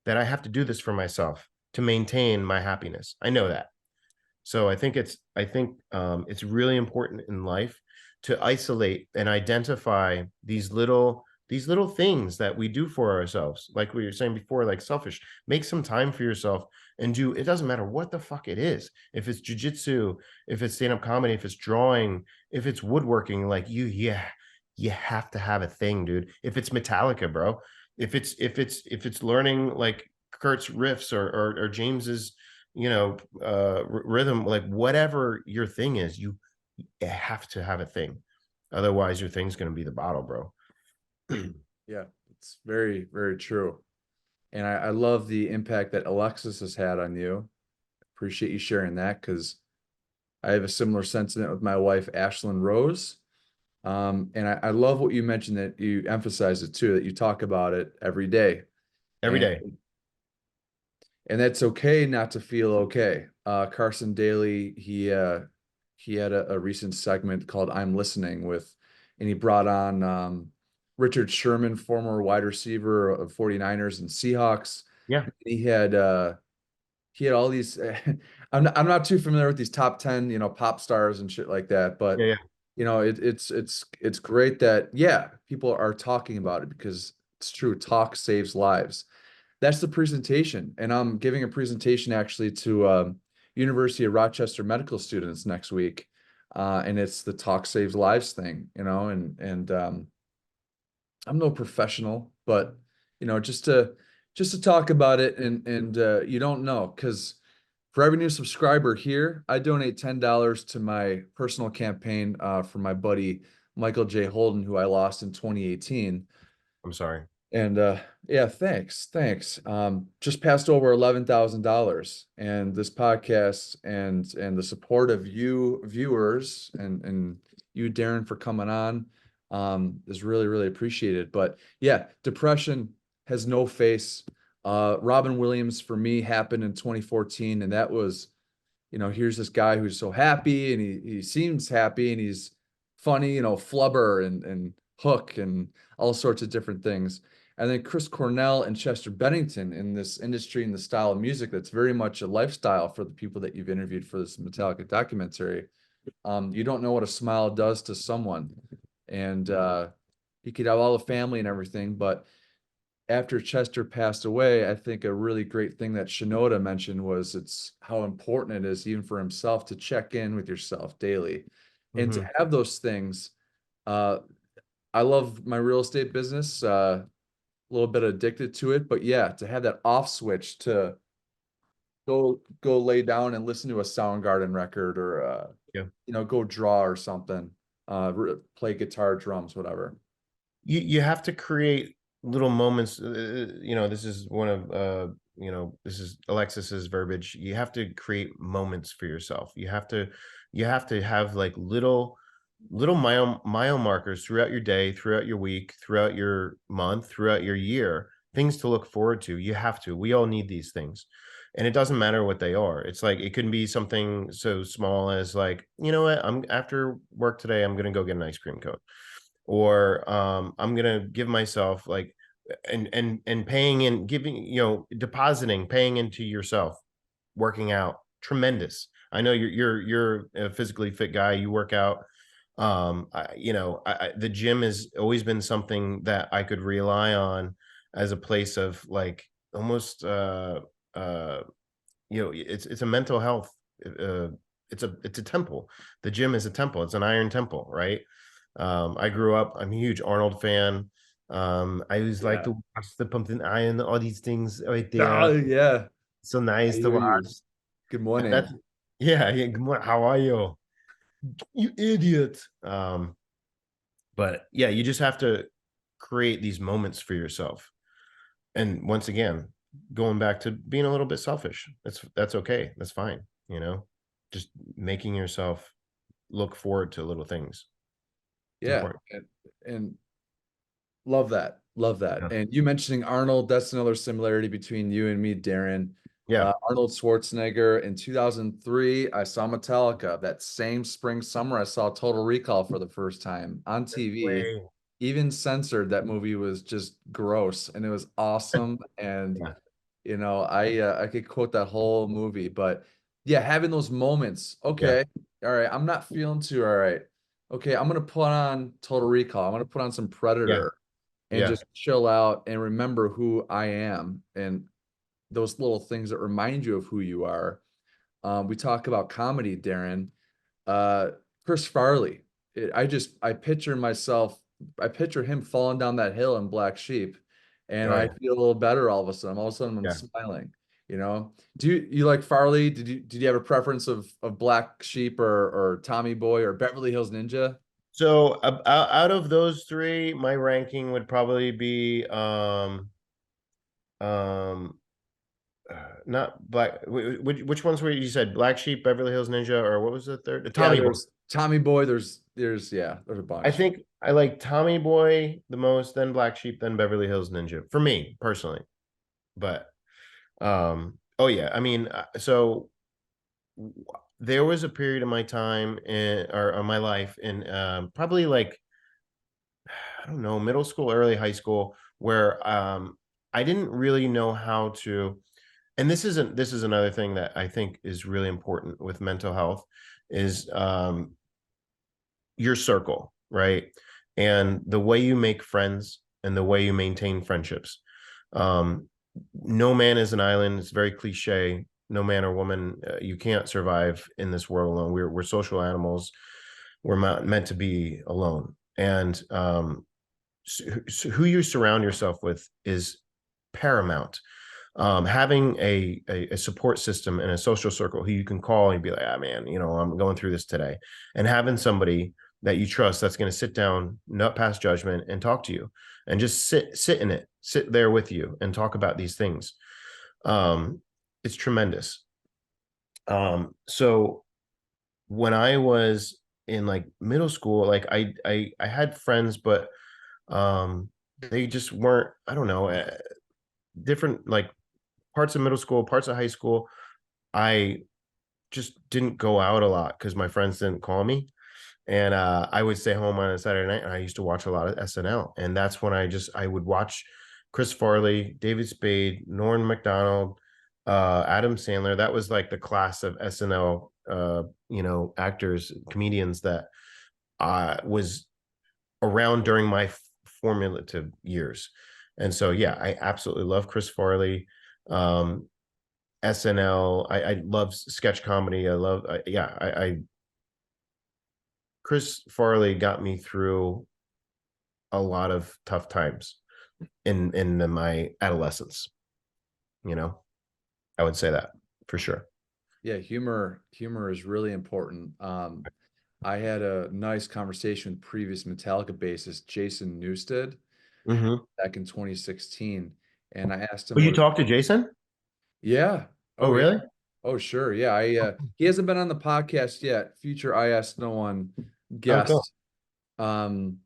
that I have to do this for myself to maintain my happiness. I know that. So I think it's really important in life to isolate and identify these little things that we do for ourselves. Like we were saying before, like selfish. Make some time for yourself and do. It doesn't matter what the fuck it is. If it's jujitsu, if it's stand-up comedy, if it's drawing, if it's woodworking, like you have to have a thing, dude. If it's Metallica, bro. If it's learning like Kurt's riffs, or James's, rhythm, like whatever your thing is, you have to have a thing. Otherwise, your thing's going to be the bottle, bro. Yeah, it's very, very true. And I love the impact that Alexis has had on you. Appreciate you sharing that, because I have a similar sentiment with my wife, Ashlyn Rose. And I love what you mentioned, that you emphasize it too, that you talk about it every day. Every And day. and that's okay not to feel okay. Carson Daly, he had a recent segment called "I'm Listening" and he brought on Richard Sherman, former wide receiver of 49ers and Seahawks. Yeah. He had all these. I'm not too familiar with these top 10, pop stars and shit like that, but Yeah. it's great that, yeah, people are talking about it, because it's true. Talk saves lives. That's the presentation, and I'm giving a presentation actually to University of Rochester medical students next week, and it's the Talk Saves Lives thing, and I'm no professional, but just to talk about it, and you don't know, because for every new subscriber here, I donate $10 to my personal campaign for my buddy Michael J. Holden, who I lost in 2018. I'm sorry. And yeah, thanks. Just passed over $11,000, and this podcast and the support of you viewers and you, Darren, for coming on is really, really appreciated. But yeah, depression has no face. Robin Williams for me happened in 2014, and that was, here's this guy who's so happy, and he seems happy, and he's funny, Flubber and Hook and all sorts of different things. And then Chris Cornell and Chester Bennington in this industry and the style of music that's very much a lifestyle for the people that you've interviewed for this Metallica documentary. You don't know what a smile does to someone. And he could have all the family and everything, but after Chester passed away, I think a really great thing that Shinoda mentioned was it's how important it is, even for himself, to check in with yourself daily and to have those things. I love my real estate business, a little bit addicted to it, but yeah, to have that off switch to go lay down and listen to a Soundgarden record, or go draw or something, play guitar, drums, whatever. You have to create little moments. This is one of this is Alexis's verbiage. You have to create moments for yourself. You have to have like little mile markers throughout your day, throughout your week, throughout your month, throughout your year, things to look forward to. You have to. We all need these things. And it doesn't matter what they are. It's like, it can be something so small as like, you know what, I'm after work today, I'm gonna go get an ice cream cone. Or I'm gonna give myself like, and paying and giving, depositing, paying into yourself, working out. Tremendous. I know you're a physically fit guy. You work out. The gym has always been something that I could rely on as a place of like almost it's a mental health it's a temple. The gym is a temple. It's an iron temple, right? I grew up, I'm a huge Arnold fan. I always like Yeah. to watch the Pumpkin Iron, all these things right Oh, there. yeah. So I nice to hear you. watch. Good And morning. that's yeah, yeah. Good morning. How are you? You idiot. But yeah, you just have to create these moments for yourself. And once again, going back to being a little bit selfish. That's okay. That's fine. Just making yourself look forward to little things. It's Yeah. important. And love that. Love that. Yeah. And you mentioning Arnold, that's another similarity between you and me, Darren. Yeah. Arnold Schwarzenegger in 2003, I saw Metallica. That same spring, summer, I saw Total Recall for the first time on TV. Way. Even censored, that movie was just gross and it was awesome. And Yeah. I could quote that whole movie, but yeah, having those moments. Yeah. Okay, all right, I'm not feeling too all right. Okay, I'm gonna put on Total Recall. I'm gonna put on some Yeah. Predator and Yeah. just chill out and remember who I am and those little things that remind you of who you are. We talk about comedy, Darren. Uh, Chris Farley. I picture myself, I picture him falling down that hill in Black Sheep, and Oh, I yeah. feel a little better all of a sudden. All of a sudden, I'm Yeah. smiling. You know, do you like Farley? Did you have a preference of Black Sheep or Tommy Boy or Beverly Hills Ninja? So out of those three, my ranking would probably be um not black. Which ones were you said? Black Sheep, Beverly Hills Ninja, or what was the third? Yeah, Tommy Boy. there's Tommy Boy. There's yeah, there's a I bunch. think I like Tommy Boy the most, then Black Sheep, then Beverly Hills Ninja for me personally. But oh yeah, I mean, so there was a period of my time or my life in probably like I don't know, middle school, early high school, where I didn't really know how to. And this is another thing that I think is really important with mental health is your circle, right? And the way you make friends and the way you maintain friendships. Um, no man is an island. It's very cliche. No man or woman, you can't survive in this world alone. We're social animals. We're not meant to be alone. And so who you surround yourself with is paramount. Having a support system and a social circle who you can call and be like, ah, man, I'm going through this today, and having somebody that you trust that's going to sit down, not pass judgment, and talk to you, and just sit there with you, and talk about these things. It's tremendous. So when I was in like middle school, like I had friends, but they just weren't. I don't know. Different like parts of middle school, parts of high school, I just didn't go out a lot because my friends didn't call me. And I would stay home on a Saturday night and I used to watch a lot of SNL. And that's when I would watch Chris Farley, David Spade, Norm Macdonald, Adam Sandler. That was like the class of SNL actors, comedians that was around during my formative years. And so yeah, I absolutely love Chris Farley. SNL. I love sketch comedy. I love I Chris Farley got me through a lot of tough times in my adolescence. I would say that for sure. Yeah, humor is really important. I had a nice conversation with previous Metallica bassist Jason Newsted Mm-hmm. back in 2016, and I asked him Will you what. talk to Jason? Yeah. Oh, Oh yeah. really? Oh sure. Yeah. He hasn't been on the podcast yet. Future I Ask No One Oh, cool. guest. Um,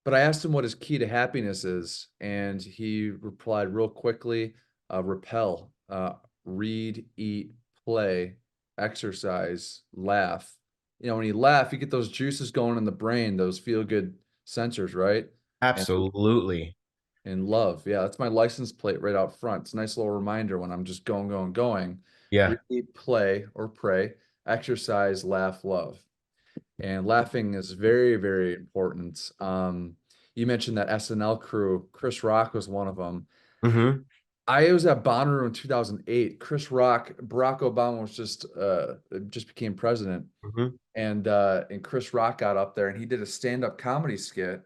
but I asked him what his key to happiness is, and he replied real quickly, repel, read, eat, play, exercise, laugh. When you laugh, you get those juices going in the brain, those feel good sensors, right? And Absolutely. and love. Yeah, that's my license plate right out front. It's a nice little reminder when I'm just going, going, going. Yeah. Read, play, or pray, exercise, laugh, love. And laughing is very, very important. You mentioned that SNL crew. Chris Rock was one of them. Mm-hmm. I was at Bonnaroo in 2008. Barack Obama was just became president, Mhm. and Chris Rock got up there and he did a stand-up comedy skit,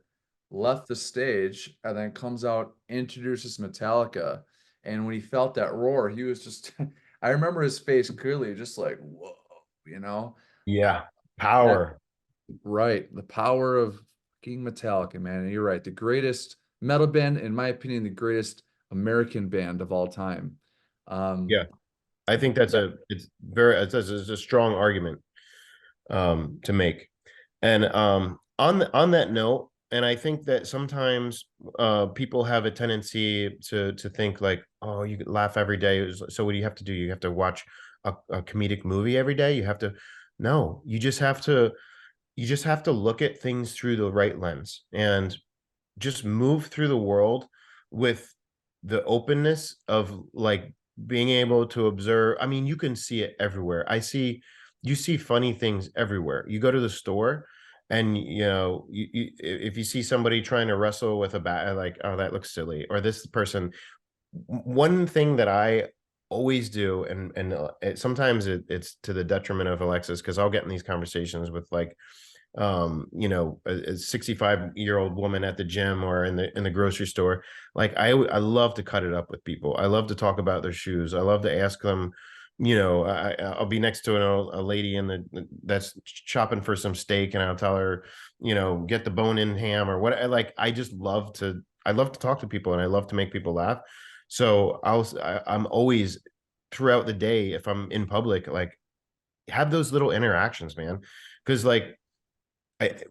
left the stage, and then comes out, introduces Metallica, and when he felt that roar, he was just I remember his face clearly, just like whoa, you know. Yeah, That power. right, the power of King Metallica, man. And you're right, the greatest metal band, in my opinion, the greatest American band of all time. Um, Yeah, I think it's a strong argument to make. And on that note, and I think that sometimes people have a tendency to think like, oh, you could laugh every day. So what do you have to do? You have to watch a comedic movie every day. You have to no, you just have to look at things through the right lens and just move through the world with the openness of like being able to observe. I mean, you can see it everywhere. You see funny things everywhere. You go to the store and if you see somebody trying to wrestle with a bat, like, oh, that looks silly, or this person. One thing that I always do, sometimes it's to the detriment of Alexis, because I'll get in these conversations with like a 65-year-old woman at the gym or in the grocery store. Like I love to cut it up with people. I love to talk about their shoes. I love to ask them, I'll be next to a lady that's shopping for some steak, and I'll tell her, get the bone-in ham or what. I love to talk to people, and I love to make people laugh. So I'm always, throughout the day, if I'm in public, like, have those little interactions, man. Because like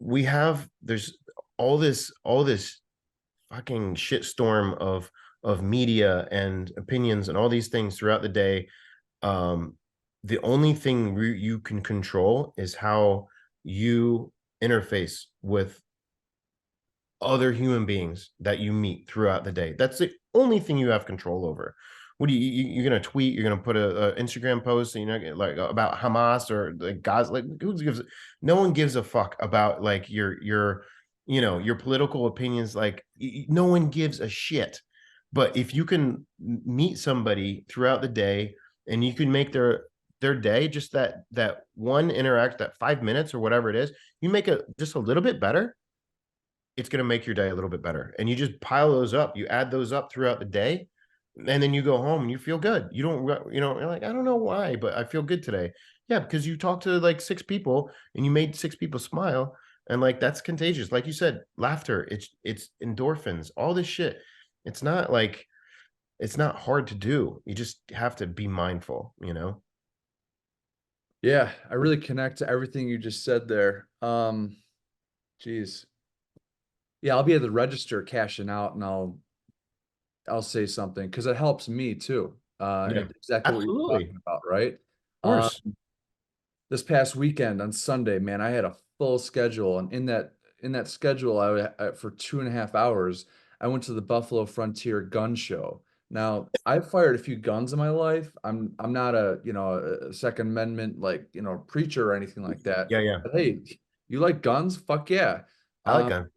there's all this fucking shitstorm of media and opinions and all these things throughout the day. um the only thing you can control is how you interface with other human beings that you meet throughout the day. That's the only thing you have control over. What do you're gonna tweet? You're gonna put a Instagram post, like about Hamas or like Gaza. Like, no one gives a fuck about like your political opinions. Like, no one gives a shit. But if you can meet somebody throughout the day and you can make their day, just that one interact, that 5 minutes or whatever it is, you make it just a little bit better, it's going to make your day a little bit better. And you just pile those up. You add those up throughout the day, and then you go home and you feel good. You don't, you're like, I don't know why, but I feel good today. Yeah, because you talked to like 6 people and you made 6 people smile, and like that's contagious. Like you said, laughter. It's endorphins. All this shit. It's not like it's not hard to do. You just have to be mindful. yeah, I really connect to everything you just said there. Geez. Yeah, I'll be at the register cashing out and I'll say something because it helps me too. Yeah, And exactly what you're absolutely. talking Of about, right? Uh, course. this past weekend on Sunday, man, I had a full schedule, and in that schedule, for 2.5 hours, I went to the Buffalo Frontier Gun Show. Now, I've fired a few guns in my life. I'm not a Second Amendment like preacher or anything like that. Yeah, yeah. But hey, you like guns? Fuck yeah. I like Um,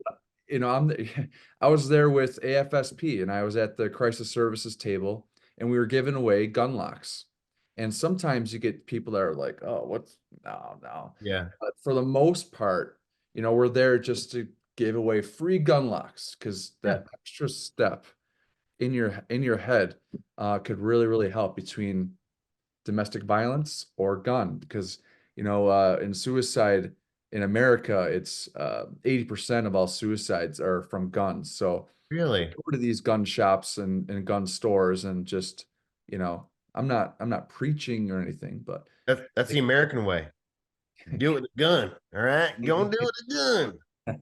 gun. I was there with AFSP and I was at the crisis services table and we were giving away gun locks. And sometimes you get people that are like, oh, what's no, no. Yeah. But for the most part, we're there just to give away free gun locks because Yeah. that extra step in your head could really, really help between domestic violence or gun because in suicide in America it's 80% of all suicides are from guns. So Really. go to these gun shops and gun stores and just you know I'm not preaching or anything, but That's the American way. Do it with a gun. All right. Go and do it with a gun.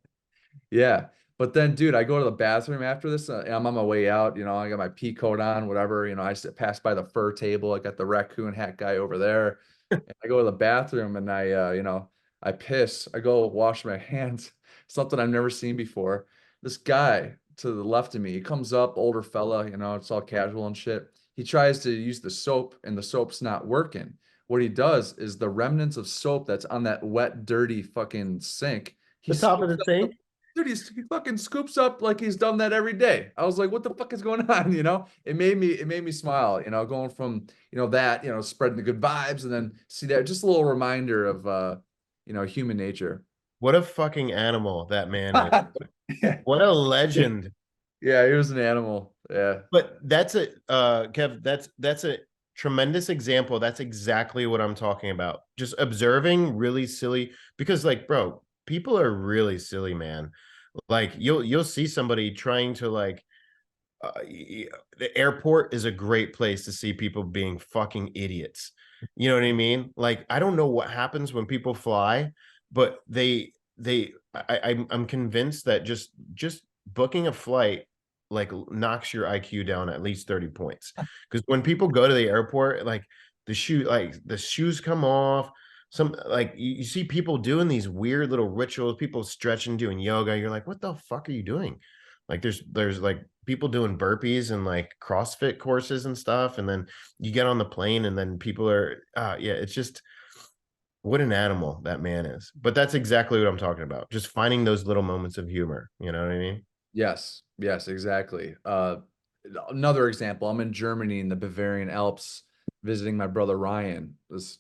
yeah. But then, dude, I go to the bathroom after this. And I'm on my way out. I got my pea coat on, whatever. Pass by the fur table. I got the raccoon hat guy over there. And I go to the bathroom and I piss. I go wash my hands. Something I've never seen before. This guy to the left of me, he comes up, older fella. It's all casual and shit. He tries to use the soap, and the soap's not working. What he does is the remnants of soap that's on that wet, dirty fucking sink. He The top of scoops the sink. dude, he fucking scoops up like he's done that every day. I was like, what the fuck is going on? It made me smile, going from, that, spreading the good vibes and then see that just a little reminder of, human nature. What a fucking animal that man is. Yeah. What a legend. Yeah, he was an animal. Yeah. But that's a Kev, that's a tremendous example. That's exactly what I'm talking about. Just observing really silly, because like, bro, people are really silly, man. Like you'll see somebody trying to like the airport is a great place to see people being fucking idiots. You know what I mean? Like, I don't know what happens when people fly, but I'm convinced that just booking a flight like knocks your IQ down at least 30 points. Because when people go to the airport, like the shoes come off. Some like you see people doing these weird little rituals, people stretching, doing yoga. You're like, what the fuck are you doing? Like there's like people doing burpees and like CrossFit courses and stuff. And then you get on the plane and then people are, yeah, it's just what an animal that man is. But that's exactly what I'm talking about. Just finding those little moments of humor. You know what I mean? Yes, yes, exactly. Another example, I'm in Germany in the Bavarian Alps visiting my brother Ryan, this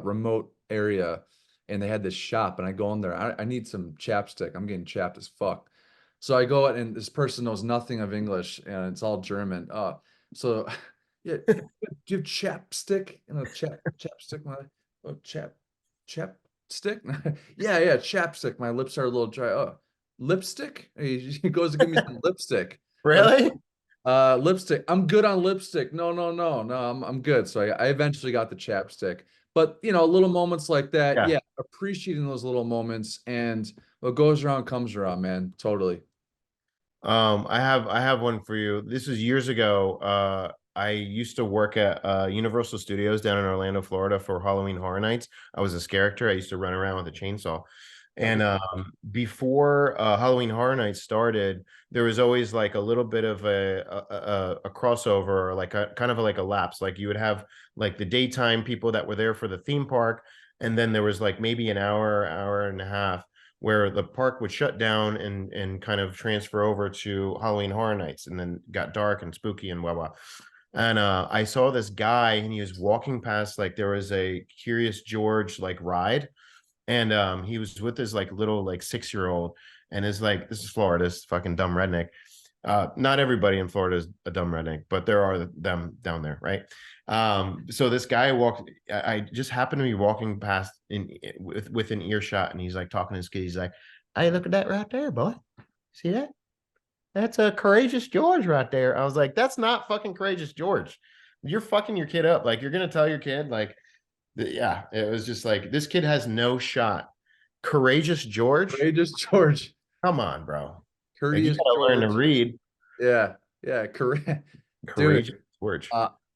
remote area, and they had this shop, and I go in there. I need some chapstick. I'm getting chapped as fuck. So I go and this person knows nothing of English, and it's all German. So yeah, do you have chapstick? Chapstick. Oh, chapstick. Yeah, chapstick. My lips are a little dry. Oh, lipstick? He goes to give me some lipstick. Really? Lipstick. I'm good on lipstick. No, I'm good. So I eventually got the chapstick. But little moments like that, Yeah. yeah, appreciating those little moments, and what goes around comes around, man. Totally. I have one for you. This was years ago. I used to work at Universal Studios down in Orlando, Florida for Halloween Horror Nights. I was a character. I used to run around with a chainsaw. And before Halloween Horror Nights started, there was always like a little bit of a crossover, or like a kind of like a lapse. Like you would have like the daytime people that were there for the theme park, and then there was like maybe an hour and a half where the park would shut down and kind of transfer over to Halloween Horror Nights, and then got dark and spooky and blah blah. And I saw this guy, and he was walking past, like there was a Curious George like ride, and he was with his like little like 6-year-old, and is like, this is Florida, this fucking dumb redneck. Not everybody in Florida is a dumb redneck, but there are them down there, right? So this guy walked. I just happened to be walking past with an earshot, and he's like talking to his kid. He's like, "Hey, look at that right there, boy. See that? That's a Courageous George right there." I was like, "That's not fucking Courageous George. You're fucking your kid up. Like you're gonna tell your kid like, yeah." It was just like, this kid has no shot. Courageous George. Courageous George. Come on, bro. Like you Courteous gotta learn to George. read. Yeah, correct. Courageous Dude, George.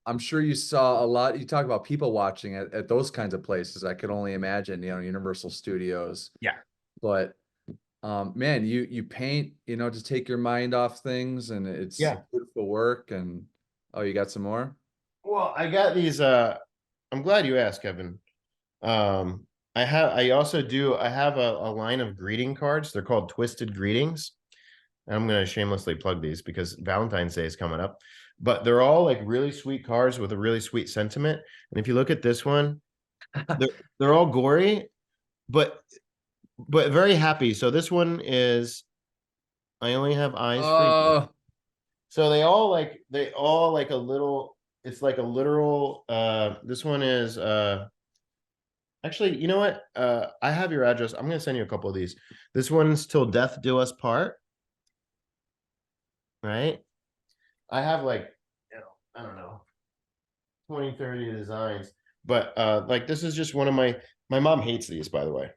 I'm sure you saw a lot. You talk about people watching at those kinds of places. I could only imagine, Universal Studios. Yeah. But man, you paint, to take your mind off things, and it's beautiful work. And oh, you got some more? Well, I got these. I'm glad you asked, Kevin. I have a line of greeting cards. They're called Twisted Greetings. And I'm gonna shamelessly plug these because Valentine's Day is coming up. But they're all like really sweet cards with a really sweet sentiment. And if you look at this one, they're all gory, but very happy. So this one is, I only have eyes for you. So they all like a little, it's like a literal, this one is, actually, you know what? I have your address. I'm going to send you a couple of these. This one's Till Death Do Us Part. Right? I have like, I don't know, 20, 30 designs. But like this is just one of my mom hates these, by the way.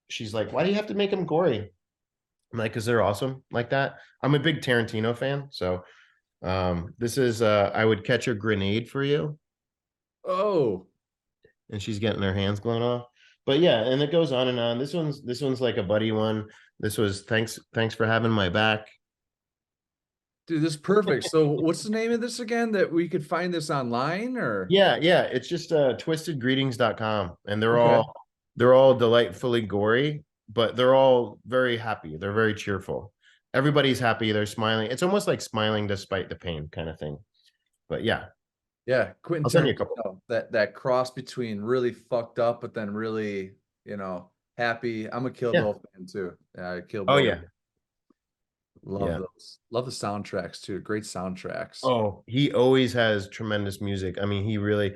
She's like, why do you have to make them gory? I'm like, because they're awesome like that. I'm a big Tarantino fan. So this is I Would Catch a Grenade for You. Oh. And she's getting her hands blown off. But yeah, and it goes on and on. This one's like a buddy one. This was thanks for having my back. Dude, this is perfect. So what's the name of this again, that we could find this online? Or Yeah, it's just twistedgreetings.com, and they're all delightfully gory. but they're all very happy. They're very cheerful. Everybody's happy. They're smiling. It's almost like smiling despite the pain kind of thing. But yeah, Yeah, Quentin I'll send you a couple. Tarantino, that cross between really fucked up, but then really, happy. I'm a Kill Yeah. Bill fan too. Yeah, Kill Oh Bill. yeah. Love Yeah. those. Love the soundtracks too. Great soundtracks. Oh, he always has tremendous music. I mean, he really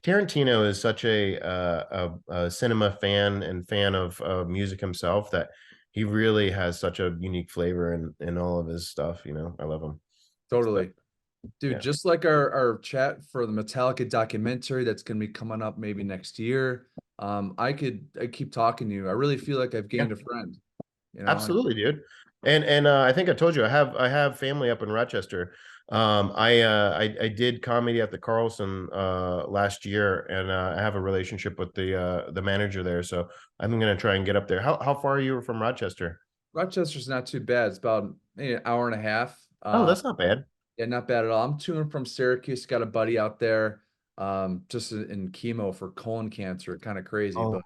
Tarantino is such a cinema fan and fan of music himself that he really has such a unique flavor in all of his stuff. I love him. Totally. Dude, Yeah. just like our chat for the Metallica documentary that's gonna be coming up maybe next year. I keep talking to you. I really feel like I've Yeah. gained a friend, and Absolutely, dude. And I think I told you I have family up in Rochester. I did comedy at the Carlson last year, and I have a relationship with the manager there. So I'm gonna try and get up there. How far are you from Rochester? Rochester's not too bad. It's about maybe an hour and a half. Oh, that's not bad. Yeah, not bad at all. I'm touring from Syracuse. Got a buddy out there, just in chemo for colon cancer. Kind of crazy, Oh, but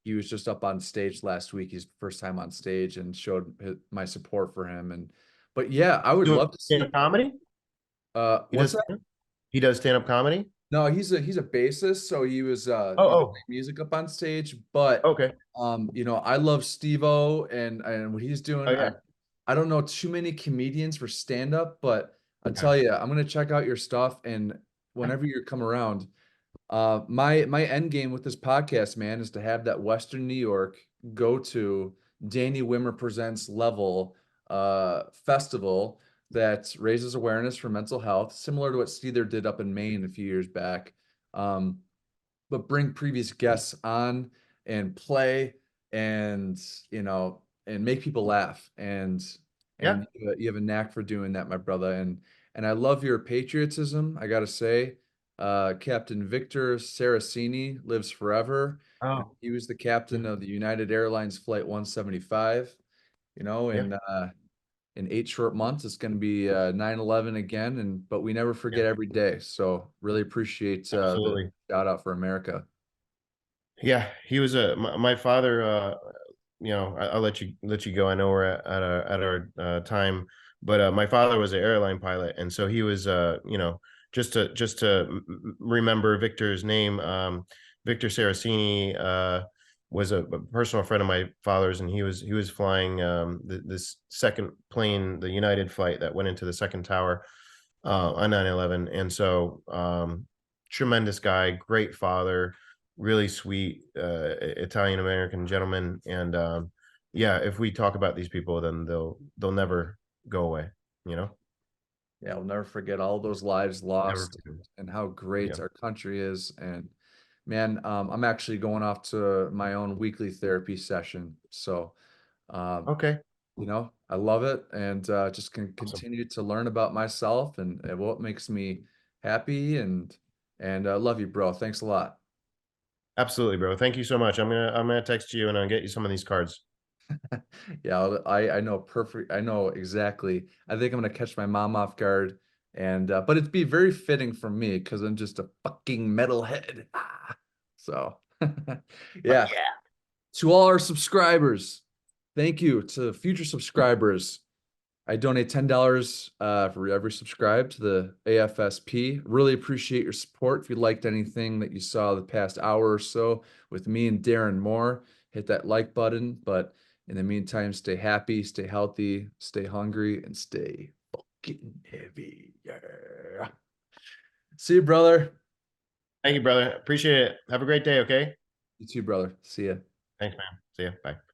he was just up on stage last week. His first time on stage, and showed my support for him. But yeah, I would doing love to see. stand-up comedy? He What's does. that? He does stand-up comedy. No, he's a bassist, so he was Oh, playing music up on stage. But okay. I love Steve-O and what he's Oh doing. yeah. I don't know too many comedians for stand-up, but I Okay. tell you, I'm gonna check out your stuff, and whenever you come around, my end game with this podcast, man, is to have that Western New York go to Danny Wimmer Presents level festival that raises awareness for mental health, similar to what Steeder did up in Maine a few years back. Um, but bring previous guests on and play and and make people laugh Yeah. and you have a knack for doing that, my brother. And I love your patriotism, I gotta say. Captain Victor Saracini lives forever. Oh, He was the yeah. captain of the United Airlines Flight 175. Yeah. In 8 short months, it's going to be 9/11 again, but we never Yeah. forget every day. So really appreciate the Absolutely. shout out for America. Yeah, he was my father. I'll let you go. I know we're at our time, but my father was an airline pilot, and so he was just to remember Victor's name. Victor Saracini was a personal friend of my father's, and he was flying this second plane, the United flight that went into the second tower on 9/11, and so tremendous guy, great father, really sweet Italian American gentleman. And yeah, if we talk about these people, then they'll never go away. You know, Yeah, we'll never forget all those lives never. lost and how great Yeah. our country is. And man, I'm actually going off to my own weekly therapy session. So, um, Okay. I love it, and just can Awesome. continue to learn about myself and what makes me happy. And love you, bro. Thanks a lot. Absolutely, bro. Thank you so much. I'm gonna text you and I'll get you some of these cards. Yeah, I know perfect. I know exactly. I think I'm gonna catch my mom off guard, and but it'd be very fitting for me because I'm just a fucking metalhead. So, But yeah. yeah. To all our subscribers, thank you. To future subscribers, I donate $10 for every subscribe to the AFSP. Really appreciate your support. If you liked anything that you saw the past hour or so with me and Darren Moore, hit that like button. But in the meantime, stay happy, stay healthy, stay hungry, and stay fucking heavy. Yeah. See you, brother. Thank you, brother. Appreciate it. Have a great day. Okay. You too, brother. See ya. Thanks, man. See ya. Bye.